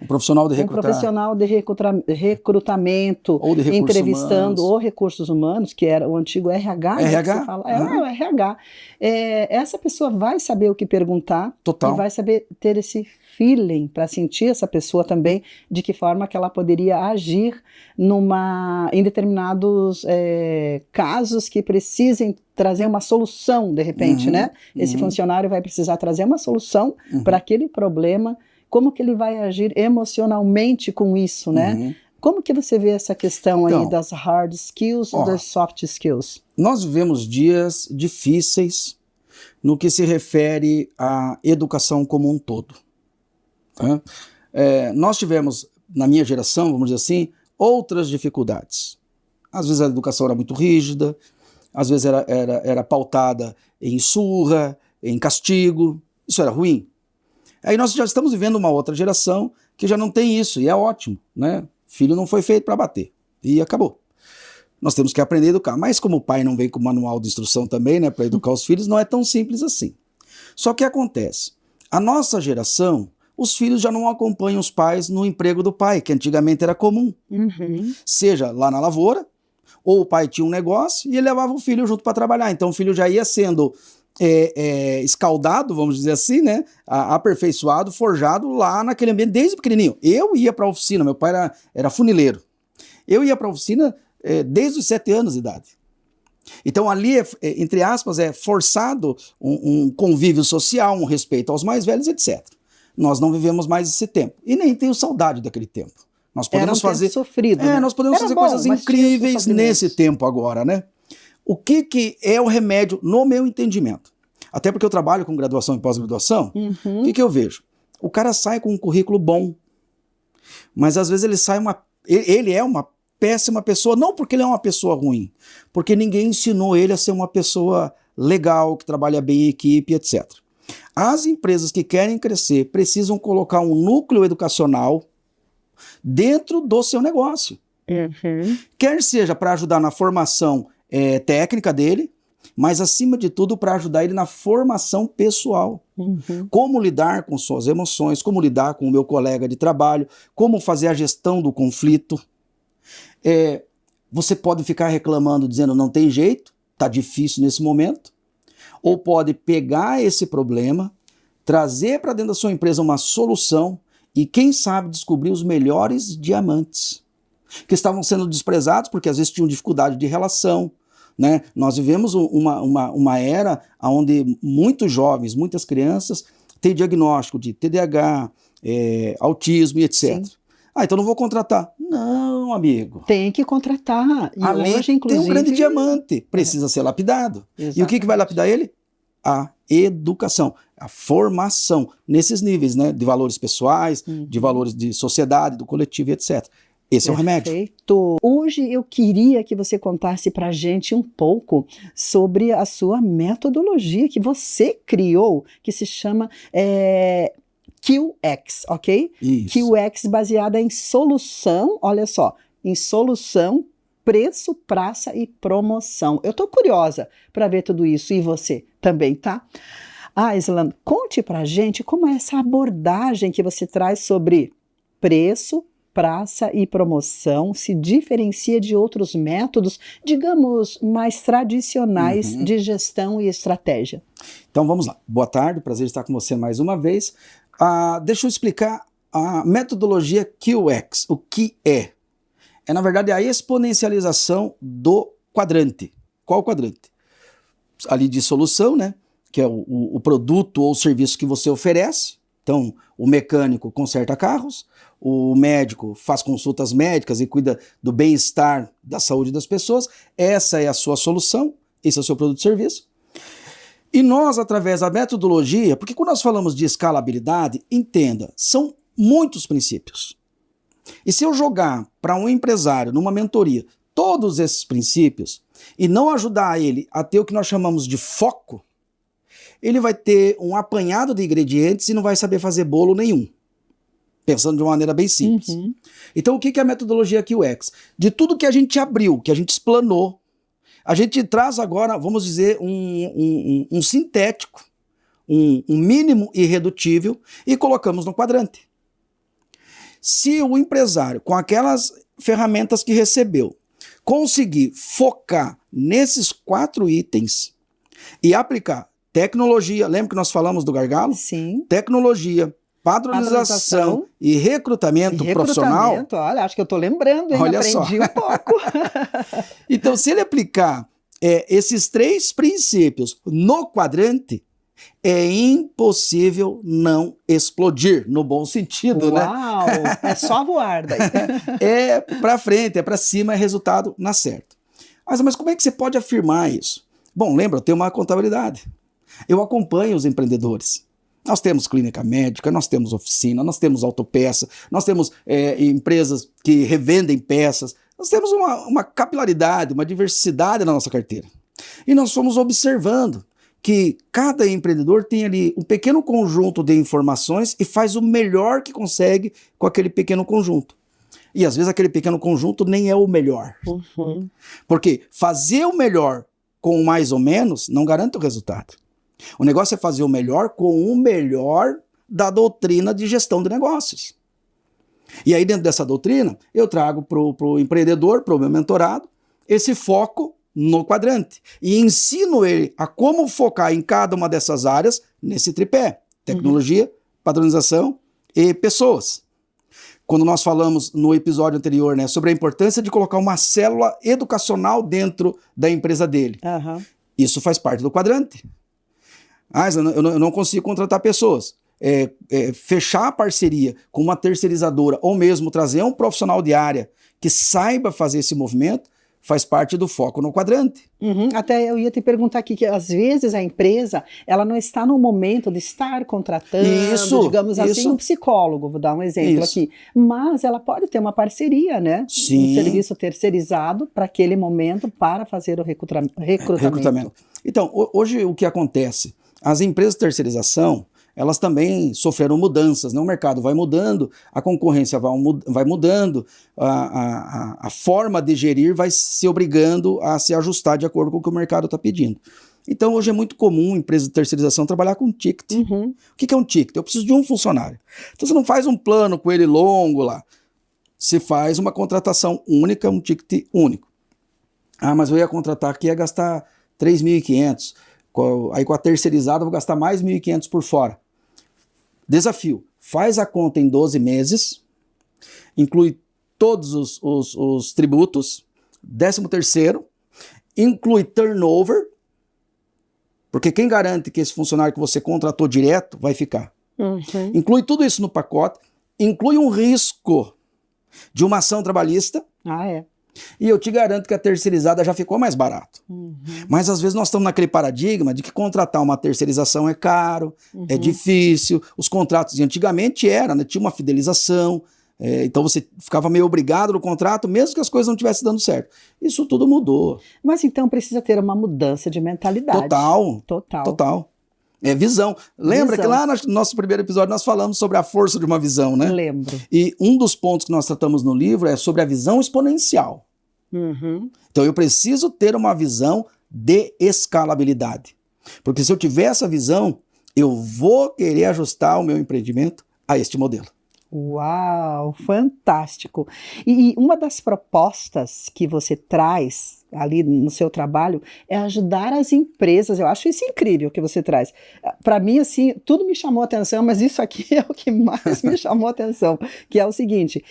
Um profissional de Um profissional de recrutamento, ou de recursos entrevistando humanos. ou recursos humanos, que era o antigo RH, né, RH? que você fala, o RH. Essa pessoa vai saber o que perguntar. Total. E vai saber ter esse feeling para sentir essa pessoa também, de que forma que ela poderia agir em determinados casos que precisem trazer uma solução, de repente, né? Esse funcionário vai precisar trazer uma solução para aquele problema. Como que ele vai agir emocionalmente com isso, né? Como que você vê essa questão aí das hard skills e das soft skills? Nós vivemos dias difíceis no que se refere à educação como um todo. Tá? Nós tivemos, na minha geração, vamos dizer assim, outras dificuldades. Às vezes a educação era muito rígida, às vezes era pautada em surra, em castigo, isso era ruim. Aí nós já estamos vivendo uma outra geração que já não tem isso, e é ótimo, né? Filho não foi feito para bater, e acabou. Nós temos que aprender a educar, mas como o pai não vem com manual de instrução também, né, para educar os filhos, não é tão simples assim. Só que acontece, a nossa geração, os filhos já não acompanham os pais no emprego do pai, que antigamente era comum. Seja lá na lavoura, ou o pai tinha um negócio e ele levava o filho junto para trabalhar. Então o filho já ia sendo escaldado, vamos dizer assim, né? Aperfeiçoado, forjado lá naquele ambiente desde pequenininho. Eu ia para a oficina, meu pai era funileiro. Eu ia para a oficina desde os 7 anos de idade. Então ali, entre aspas, é forçado um convívio social, um respeito aos mais velhos, etc. Nós não vivemos mais esse tempo. E nem tenho saudade daquele tempo. Nós podemos fazer sofrido, né? Nós podemos fazer coisas incríveis nesse tempo agora, né? O que é o remédio no meu entendimento? Até porque eu trabalho com graduação e pós-graduação, o que eu vejo? O cara sai com um currículo bom, mas às vezes ele é uma péssima pessoa, não porque ele é uma pessoa ruim, porque ninguém ensinou ele a ser uma pessoa legal, que trabalha bem em equipe, etc. As empresas que querem crescer precisam colocar um núcleo educacional dentro do seu negócio. Quer seja para ajudar na formação técnica dele, mas acima de tudo para ajudar ele na formação pessoal. Como lidar com suas emoções, como lidar com o meu colega de trabalho, como fazer a gestão do conflito. Você pode ficar reclamando, dizendo não tem jeito, está difícil nesse momento, ou pode pegar esse problema, trazer para dentro da sua empresa uma solução e quem sabe descobrir os melhores diamantes que estavam sendo desprezados porque às vezes tinham dificuldade de relação, né? Nós vivemos uma era onde muitos jovens, muitas crianças têm diagnóstico de TDAH, autismo e etc. Sim. Então não vou contratar. Não, amigo. Tem que contratar. E hoje, inclusive, tem um grande diamante, precisa ser lapidado. Exatamente. E o que vai lapidar ele? A educação, a formação, nesses níveis, né? De valores pessoais, de valores de sociedade, do coletivo, etc. Esse é o remédio. Perfeito. Hoje eu queria que você contasse para a gente um pouco sobre a sua metodologia que você criou, que se chama QX, ok? Isso. QX baseada em solução, olha só, em solução, preço, praça e promoção. Eu estou curiosa para ver tudo isso, e você também, tá? Islan, conte para a gente como é essa abordagem que você traz sobre preço, praça e promoção, se diferencia de outros métodos, digamos, mais tradicionais de gestão e estratégia. Então vamos lá. Boa tarde, prazer estar com você mais uma vez. Deixa eu explicar a metodologia QX. O que é? Na verdade, a exponencialização do quadrante. Qual quadrante? Ali de solução, né? Que é o produto ou serviço que você oferece. Então, o mecânico conserta carros, o médico faz consultas médicas e cuida do bem-estar, da saúde das pessoas. Essa é a sua solução, esse é o seu produto e serviço. E nós, através da metodologia, porque quando nós falamos de escalabilidade, entenda, são muitos princípios. E se eu jogar para um empresário, numa mentoria, todos esses princípios, e não ajudar ele a ter o que nós chamamos de foco, ele vai ter um apanhado de ingredientes e não vai saber fazer bolo nenhum. Pensando de uma maneira bem simples. Então, o que é a metodologia QX? De tudo que a gente abriu, que a gente explanou, a gente traz agora, vamos dizer, um sintético, um mínimo irredutível e colocamos no quadrante. Se o empresário, com aquelas ferramentas que recebeu, conseguir focar nesses 4 itens e aplicar tecnologia, lembra que nós falamos do gargalo? Sim. Tecnologia, padronização e recrutamento profissional. Olha, acho que eu estou lembrando, hein? Olha Aprendi só. um pouco. Então, se ele aplicar esses 3 princípios no quadrante, é impossível não explodir, no bom sentido, né? Uau! É só voar daí. É para frente, é para cima, é resultado na certa. Mas como é que você pode afirmar isso? Bom, lembra, eu tenho uma contabilidade. Eu acompanho os empreendedores. Nós temos clínica médica, nós temos oficina, nós temos autopeça, nós temos empresas que revendem peças, nós temos uma capilaridade, uma diversidade na nossa carteira. E nós fomos observando que cada empreendedor tem ali um pequeno conjunto de informações e faz o melhor que consegue com aquele pequeno conjunto. E às vezes aquele pequeno conjunto nem é o melhor. Uhum. Porque fazer o melhor com mais ou menos não garante o resultado. O negócio é fazer o melhor com o melhor da doutrina de gestão de negócios. E aí dentro dessa doutrina eu trago para o empreendedor, para o meu mentorado, esse foco no quadrante. E ensino ele a como focar em cada uma dessas áreas nesse tripé. Tecnologia, padronização e pessoas. Quando nós falamos no episódio anterior, né, sobre a importância de colocar uma célula educacional dentro da empresa dele. Uhum. Isso faz parte do quadrante. Eu não consigo contratar pessoas. Fechar a parceria com uma terceirizadora ou mesmo trazer um profissional de área que saiba fazer esse movimento faz parte do foco no quadrante. Uhum. Até eu ia te perguntar aqui que às vezes a empresa ela não está no momento de estar contratando, digamos assim, um psicólogo, vou dar um exemplo aqui, mas ela pode ter uma parceria, né? Sim. Um serviço terceirizado para aquele momento para fazer o recrutamento. Então, hoje o que acontece? As empresas de terceirização, elas também sofreram mudanças, né? O mercado vai mudando, a concorrência vai mudando, a forma de gerir vai se obrigando a se ajustar de acordo com o que o mercado está pedindo. Então hoje é muito comum empresas de terceirização trabalhar com ticket. Uhum. O que é um ticket? Eu preciso de um funcionário. Então você não faz um plano com ele longo lá, você faz uma contratação única, um ticket único. Mas eu ia contratar aqui, ia gastar 3.500, aí com a terceirizada eu vou gastar mais 1.500 por fora. Desafio, faz a conta em 12 meses, inclui todos os tributos, 13º, inclui turnover, porque quem garante que esse funcionário que você contratou direto vai ficar? Uhum. Inclui tudo isso no pacote, inclui um risco de uma ação trabalhista. E eu te garanto que a terceirizada já ficou mais barato. Uhum. Mas às vezes nós estamos naquele paradigma de que contratar uma terceirização é caro, é difícil. Os contratos de antigamente né, tinha uma fidelização, então você ficava meio obrigado no contrato, mesmo que as coisas não estivessem dando certo. Isso tudo mudou. Mas então precisa ter uma mudança de mentalidade. Total. É visão. Lembra que lá no nosso primeiro episódio nós falamos sobre a força de uma visão, né? Lembro. E um dos pontos que nós tratamos no livro é sobre a visão exponencial. Uhum. Então eu preciso ter uma visão de escalabilidade. Porque se eu tiver essa visão, eu vou querer ajustar o meu empreendimento a este modelo. Uau, fantástico. E uma das propostas que você traz ali no seu trabalho é ajudar as empresas. Eu acho isso incrível que você traz. Para mim, assim, tudo me chamou a atenção, mas isso aqui é o que mais me chamou a atenção, que é o seguinte,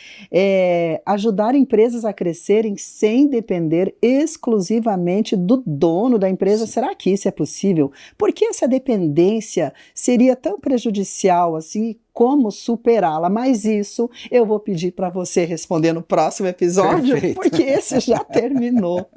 ajudar empresas a crescerem sem depender exclusivamente do dono da empresa. Sim. Será que isso é possível? Por que essa dependência seria tão prejudicial assim? Como superá-la? Mas isso eu vou pedir para você responder no próximo episódio, porque esse já terminou.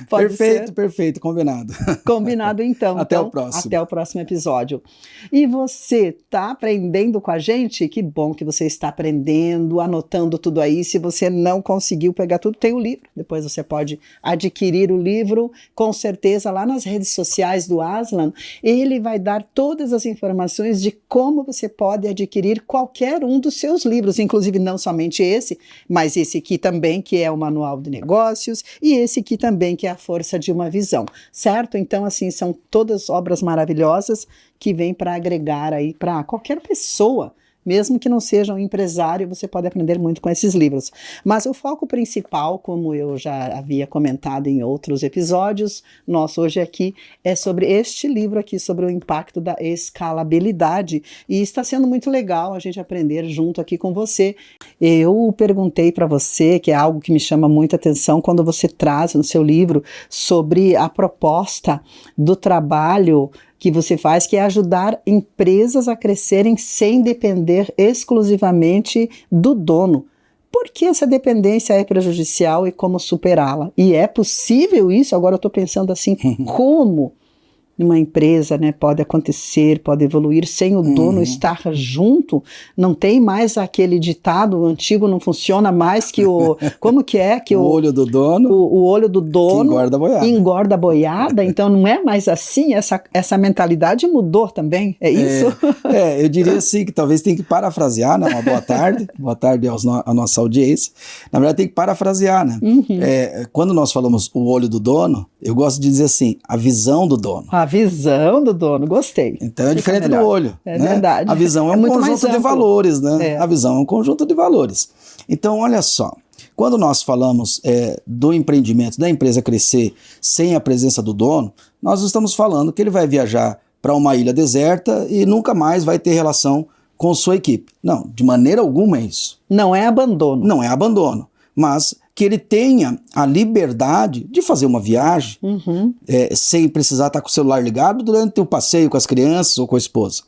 Pode ser? Perfeito, combinado. Combinado então. Até o próximo. Até o próximo episódio. E você está aprendendo com a gente? Que bom que você está aprendendo, anotando tudo aí. Se você não conseguiu pegar tudo, tem o livro. Depois você pode adquirir o livro, com certeza, lá nas redes sociais do Aslan. Ele vai dar todas as informações de como você pode adquirir qualquer um dos seus livros, inclusive não somente esse, mas esse aqui também, que é o Manual de Negócios, e esse aqui também, que é a Força de uma Visão, certo? Então, assim, são todas obras maravilhosas que vêm para agregar aí para qualquer pessoa. Mesmo que não seja um empresário, você pode aprender muito com esses livros. Mas o foco principal, como eu já havia comentado em outros episódios, nosso hoje aqui é sobre este livro aqui, sobre o impacto da escalabilidade. E está sendo muito legal a gente aprender junto aqui com você. Eu perguntei para você, que é algo que me chama muita atenção, quando você traz no seu livro sobre a proposta do trabalho que você faz, que é ajudar empresas a crescerem sem depender exclusivamente do dono. Por que essa dependência é prejudicial e como superá-la? E é possível isso? Agora eu estou pensando assim, como? numa empresa, né, pode acontecer, pode evoluir sem o dono estar junto. Não tem mais aquele ditado antigo, não funciona mais que o... Como que é? Que o olho do dono... O olho do dono engorda a boiada. Engorda a boiada. Então não é mais assim, essa mentalidade mudou também, é isso? Eu diria assim, que talvez tenha que parafrasear, né? Uma boa tarde à nossa audiência. Na verdade tem que parafrasear, né? Quando nós falamos o olho do dono, eu gosto de dizer assim, a visão do dono. A visão do dono, gostei. Então é diferente do olho. É, né? verdade. A visão é um conjunto de valores, né? A visão é um conjunto de valores. Então, olha só, quando nós falamos do empreendimento, da empresa crescer sem a presença do dono, nós estamos falando que ele vai viajar para uma ilha deserta e nunca mais vai ter relação com sua equipe. Não, de maneira alguma é isso. Não é abandono. Não é abandono, mas que ele tenha a liberdade de fazer uma viagem sem precisar estar com o celular ligado durante o passeio com as crianças ou com a esposa.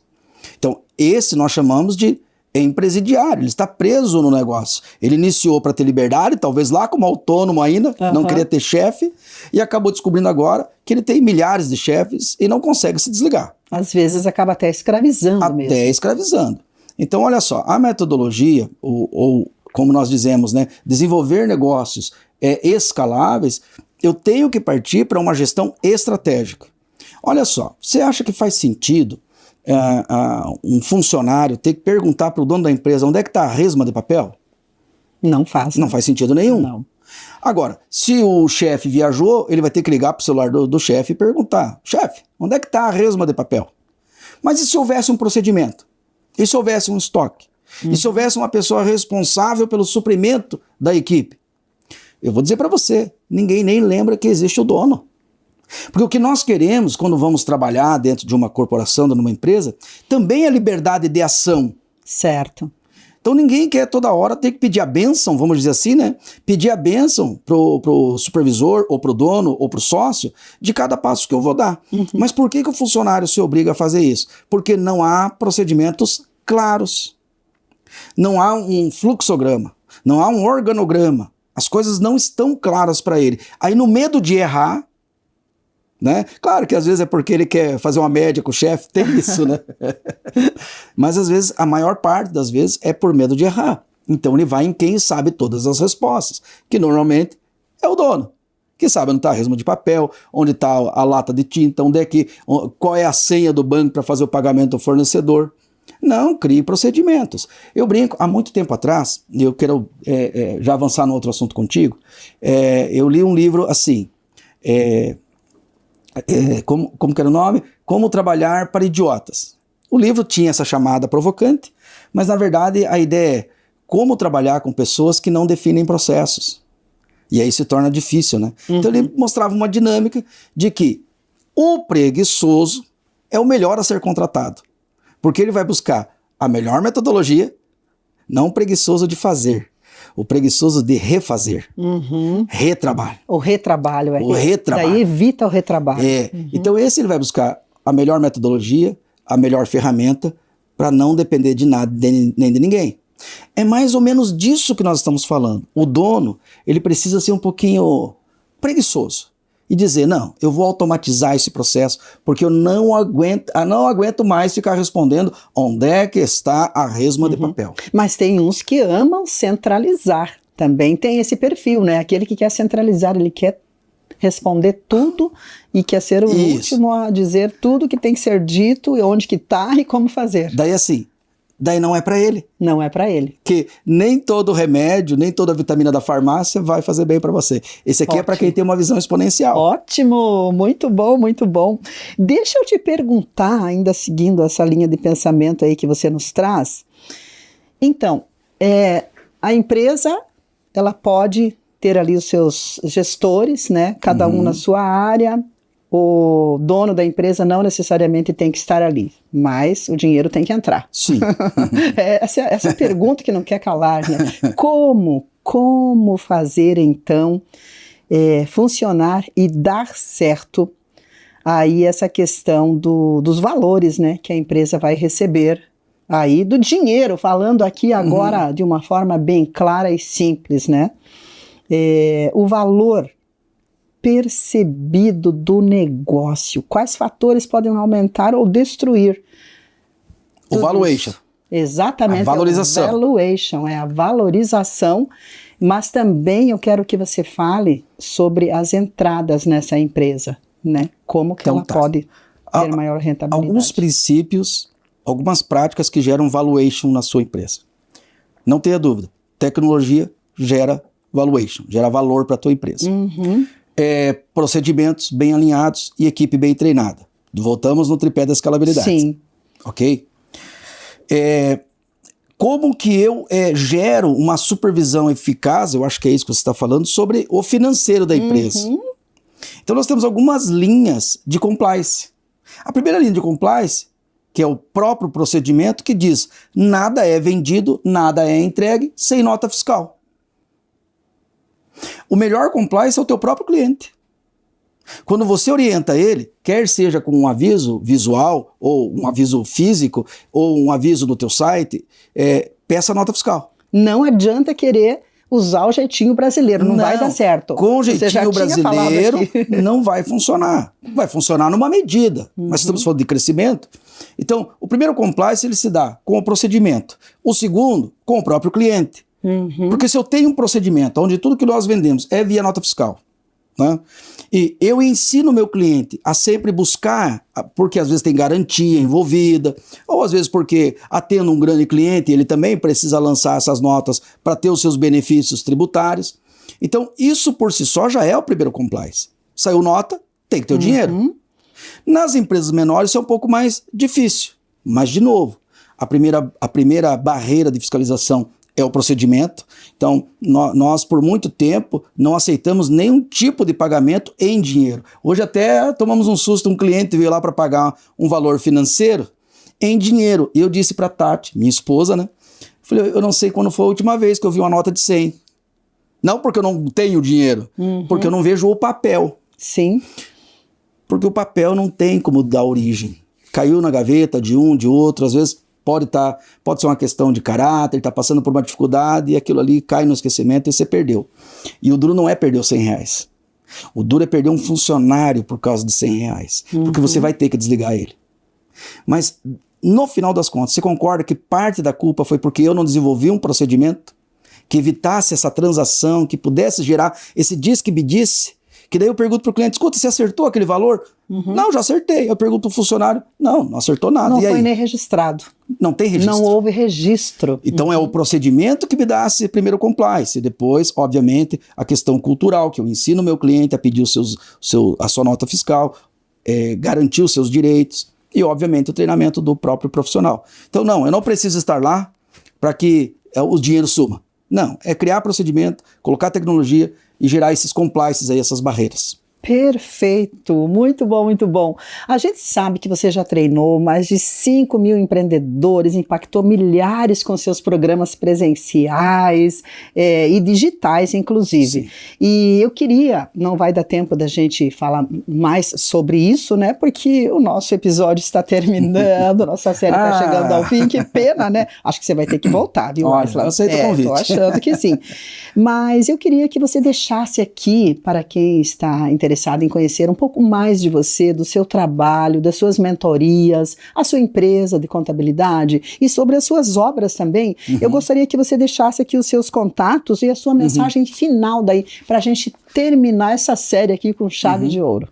Então, esse nós chamamos de empresidiário, ele está preso no negócio. Ele iniciou para ter liberdade, talvez lá como autônomo ainda, não queria ter chefe, e acabou descobrindo agora que ele tem milhares de chefes e não consegue se desligar. Às vezes acaba até escravizando mesmo. Até escravizando. Então, olha só, a metodologia, ou como nós dizemos, né, desenvolver negócios escaláveis, eu tenho que partir para uma gestão estratégica. Olha só, você acha que faz sentido um funcionário ter que perguntar para o dono da empresa onde é que está a resma de papel? Não faz. Não faz sentido nenhum. Não. Agora, se o chefe viajou, ele vai ter que ligar para o celular do chefe e perguntar, chefe, onde é que está a resma de papel? Mas e se houvesse um procedimento? E se houvesse um estoque? E se houvesse uma pessoa responsável pelo suprimento da equipe? Eu vou dizer para você, ninguém nem lembra que existe o dono. Porque o que nós queremos quando vamos trabalhar dentro de uma corporação, de uma empresa, também é liberdade de ação. Certo. Então ninguém quer toda hora ter que pedir a bênção, vamos dizer assim, né? Pedir a bênção pro supervisor, ou pro dono, ou pro sócio, de cada passo que eu vou dar. Mas por que o funcionário se obriga a fazer isso? Porque não há procedimentos claros. Não há um fluxograma, não há um organograma. As coisas não estão claras para ele. Aí no medo de errar, né? Claro que às vezes é porque ele quer fazer uma média com o chefe, tem isso, né? Mas às vezes, a maior parte das vezes é por medo de errar. Então ele vai em quem sabe todas as respostas, que normalmente é o dono, que sabe onde está a resma de papel, onde está a lata de tinta, qual é a senha do banco para fazer o pagamento ao fornecedor. Não, crie procedimentos. Eu brinco, há muito tempo atrás, e eu quero já avançar no outro assunto contigo, eu li um livro assim, como que era o nome? Como Trabalhar para Idiotas. O livro tinha essa chamada provocante, mas na verdade a ideia é como trabalhar com pessoas que não definem processos. E aí se torna difícil, né? Então ele mostrava uma dinâmica de que o preguiçoso é o melhor a ser contratado. Porque ele vai buscar a melhor metodologia, não o preguiçoso de fazer, o preguiçoso de refazer. Retrabalho. O retrabalho. O retrabalho. Daí evita o retrabalho. Então esse ele vai buscar a melhor metodologia, a melhor ferramenta, para não depender de nada nem de ninguém. É mais ou menos disso que nós estamos falando. O dono, ele precisa ser um pouquinho preguiçoso. E dizer, não, eu vou automatizar esse processo, porque eu não aguento mais ficar respondendo onde é que está a resma de papel. Mas tem uns que amam centralizar. Também tem esse perfil, né? Aquele que quer centralizar, ele quer responder tudo e quer ser o último a dizer tudo que tem que ser dito, onde que está e como fazer. Daí assim, daí não é para ele. Não é para ele. Que nem todo remédio, nem toda vitamina da farmácia vai fazer bem para você. Esse aqui é para quem tem uma visão exponencial. Ótimo, muito bom, muito bom. Deixa eu te perguntar, ainda seguindo essa linha de pensamento aí que você nos traz. Então, a empresa, ela pode ter ali os seus gestores, né? Cada um na sua área. O dono da empresa não necessariamente tem que estar ali, mas o dinheiro tem que entrar. Sim. Essa pergunta que não quer calar, né? Como fazer, então, funcionar e dar certo aí essa questão dos valores, né? Que a empresa vai receber aí, do dinheiro, falando aqui agora de uma forma bem clara e simples, né? O valor percebido do negócio? Quais fatores podem aumentar ou destruir? O valuation. Exatamente. A valorização. É o valuation, é a valorização, mas também eu quero que você fale sobre as entradas nessa empresa, né? Como que ela pode ter maior rentabilidade. Alguns princípios, algumas práticas que geram valuation na sua empresa. Não tenha dúvida, tecnologia gera valuation, gera valor para a tua empresa. Procedimentos bem alinhados e equipe bem treinada. Voltamos no tripé da escalabilidade. Sim. Ok? Como que eu gero uma supervisão eficaz, eu acho que é isso que você está falando, sobre o financeiro da empresa. Então nós temos algumas linhas de compliance. A primeira linha de compliance, que é o próprio procedimento, que diz: nada é vendido, nada é entregue sem nota fiscal. O melhor compliance é o teu próprio cliente. Quando você orienta ele, quer seja com um aviso visual, ou um aviso físico, ou um aviso no teu site, peça nota fiscal. Não adianta querer usar o jeitinho brasileiro, não vai dar certo. Com o jeitinho brasileiro não vai funcionar. Vai funcionar numa medida, mas estamos falando de crescimento. Então, o primeiro compliance ele se dá com o procedimento. O segundo, com o próprio cliente. Porque se eu tenho um procedimento onde tudo que nós vendemos é via nota fiscal, né? E eu ensino o meu cliente a sempre buscar, porque às vezes tem garantia envolvida, ou às vezes porque atendo um grande cliente, ele também precisa lançar essas notas para ter os seus benefícios tributários. Então isso por si só já é o primeiro compliance. Saiu nota, tem que ter o dinheiro. Nas empresas menores isso é um pouco mais difícil, mas de novo, a primeira barreira de fiscalização é o procedimento. Então, nós por muito tempo não aceitamos nenhum tipo de pagamento em dinheiro. Hoje até tomamos um susto, um cliente veio lá para pagar um valor financeiro em dinheiro. E eu disse para a Tati, minha esposa, né? Falei, eu não sei quando foi a última vez que eu vi uma nota de 100. Não porque eu não tenho dinheiro, porque eu não vejo o papel. Sim. Porque o papel não tem como dar origem. Caiu na gaveta de um, de outro, às vezes pode ser uma questão de caráter, está passando por uma dificuldade e aquilo ali cai no esquecimento e você perdeu. E o duro não é perder os R$100. O duro é perder um funcionário por causa de R$100, porque você vai ter que desligar ele. Mas, no final das contas, você concorda que parte da culpa foi porque eu não desenvolvi um procedimento que evitasse essa transação, que pudesse gerar esse diz que me disse? Que daí eu pergunto para o cliente, escuta, você acertou aquele valor? Não, já acertei. Eu pergunto para o funcionário, não acertou nada. Não e foi aí? nem registrado. Não tem registro. Não houve registro. Então é o procedimento que me dá esse primeiro compliance. Depois, obviamente, a questão cultural, que eu ensino o meu cliente a pedir a sua nota fiscal, garantir os seus direitos e, obviamente, o treinamento do próprio profissional. Então, não, eu não preciso estar lá para que o dinheiro suma. Não, é criar procedimento, colocar tecnologia e gerar esses compliances aí, essas barreiras. Perfeito, muito bom, muito bom. A gente sabe que você já treinou mais de 5.000 empreendedores, impactou milhares com seus programas presenciais e digitais, inclusive. Sim. E eu queria, não vai dar tempo da gente falar mais sobre isso, né? Porque o nosso episódio está terminando, nossa série está chegando ao fim, que pena, né? Acho que você vai ter que voltar, viu, Olha, eu aceito o convite. Tô achando que sim. Mas eu queria que você deixasse aqui, para quem está interessado em conhecer um pouco mais de você, do seu trabalho, das suas mentorias, a sua empresa de contabilidade e sobre as suas obras também. Eu gostaria que você deixasse aqui os seus contatos e a sua mensagem final daí, para a gente terminar essa série aqui com chave de ouro.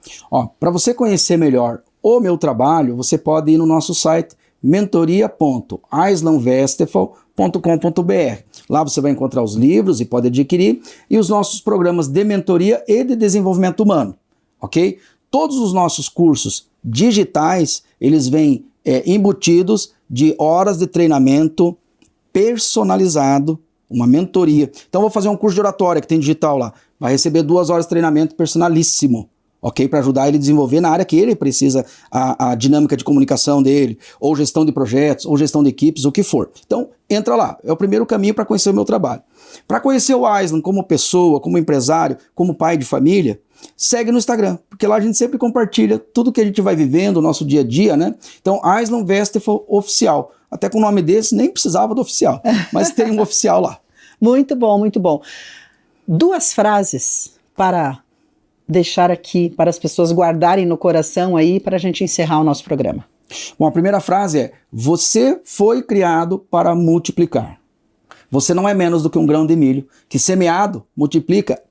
Para você conhecer melhor o meu trabalho, você pode ir no nosso site mentoria.aislanwestphal.com.br. Lá você vai encontrar os livros e pode adquirir, e os nossos programas de mentoria e de desenvolvimento humano, ok? Todos os nossos cursos digitais, eles vêm embutidos de horas de treinamento personalizado, uma mentoria. Então vou fazer um curso de oratória que tem digital lá, vai receber 2 horas de treinamento personalíssimo, ok? Para ajudar ele a desenvolver na área que ele precisa, a dinâmica de comunicação dele, ou gestão de projetos, ou gestão de equipes, o que for. Então, entra lá. É o primeiro caminho para conhecer o meu trabalho. Para conhecer o Aislan como pessoa, como empresário, como pai de família, segue no Instagram, porque lá a gente sempre compartilha tudo que a gente vai vivendo, o nosso dia a dia, né? Então, Aislan Westphal Oficial. Até com o nome desse, nem precisava do oficial, mas tem um oficial lá. Muito bom, muito bom. 2 frases para deixar aqui para as pessoas guardarem no coração aí para a gente encerrar o nosso programa? Bom, a primeira frase é: você foi criado para multiplicar. Você não é menos do que um grão de milho, que semeado multiplica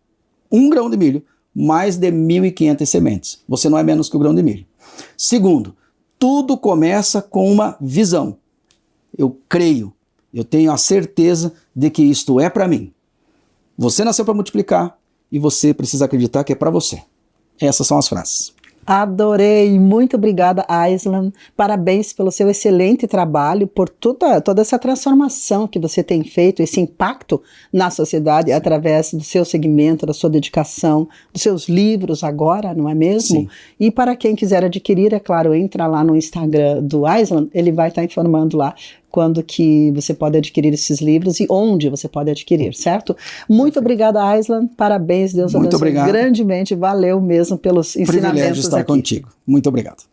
um grão de milho, mais de 1.500 sementes. Você não é menos que o grão de milho. Segundo, tudo começa com uma visão. Eu creio, eu tenho a certeza de que isto é para mim. Você nasceu para multiplicar e você precisa acreditar que é para você. Essas são as frases. Adorei, muito obrigada, Aislan. Parabéns pelo seu excelente trabalho, por toda essa transformação que você tem feito, esse impacto na sociedade através do seu segmento, da sua dedicação, dos seus livros agora, não é mesmo? Sim. E para quem quiser adquirir, é claro, entra lá no Instagram do Aislan, ele vai estar informando lá quando que você pode adquirir esses livros e onde você pode adquirir, certo? Muito obrigada, Aislan. Parabéns, Deus Muito abençoe obrigado. Grandemente. Valeu mesmo pelos ensinamentos Privilégio estar aqui contigo. Muito obrigado.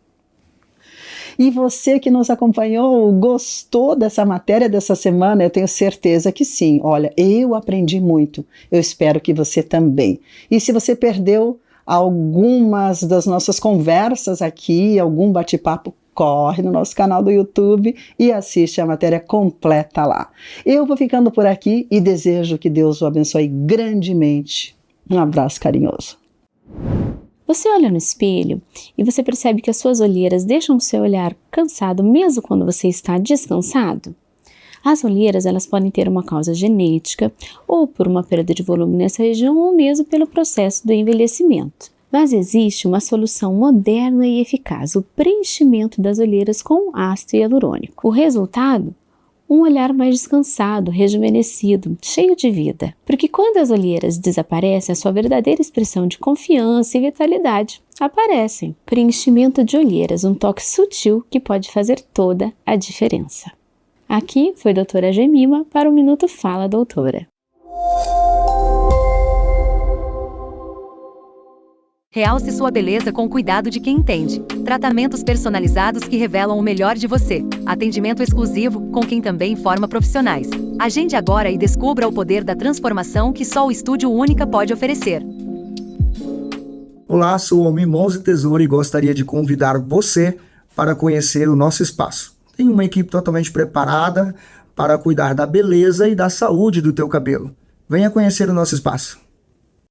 E você que nos acompanhou, gostou dessa matéria dessa semana? Eu tenho certeza que sim. Olha, eu aprendi muito. Eu espero que você também. E se você perdeu algumas das nossas conversas aqui, algum bate-papo, corre no nosso canal do YouTube e assiste a matéria completa lá. Eu vou ficando por aqui e desejo que Deus o abençoe grandemente. Um abraço carinhoso. Você olha no espelho e você percebe que as suas olheiras deixam o seu olhar cansado mesmo quando você está descansado? As olheiras, elas podem ter uma causa genética ou por uma perda de volume nessa região ou mesmo pelo processo do envelhecimento. Mas existe uma solução moderna e eficaz, o preenchimento das olheiras com ácido hialurônico. O resultado? Um olhar mais descansado, rejuvenescido, cheio de vida. Porque quando as olheiras desaparecem, a sua verdadeira expressão de confiança e vitalidade aparecem. Preenchimento de olheiras, um toque sutil que pode fazer toda a diferença. Aqui foi a doutora Gemima para o Minuto Fala Doutora. Realce sua beleza com o cuidado de quem entende. Tratamentos personalizados que revelam o melhor de você. Atendimento exclusivo com quem também forma profissionais. Agende agora e descubra o poder da transformação que só o Estúdio Única pode oferecer. Olá, sou o Mimose Tesouro e gostaria de convidar você para conhecer o nosso espaço. Tem uma equipe totalmente preparada para cuidar da beleza e da saúde do teu cabelo. Venha conhecer o nosso espaço.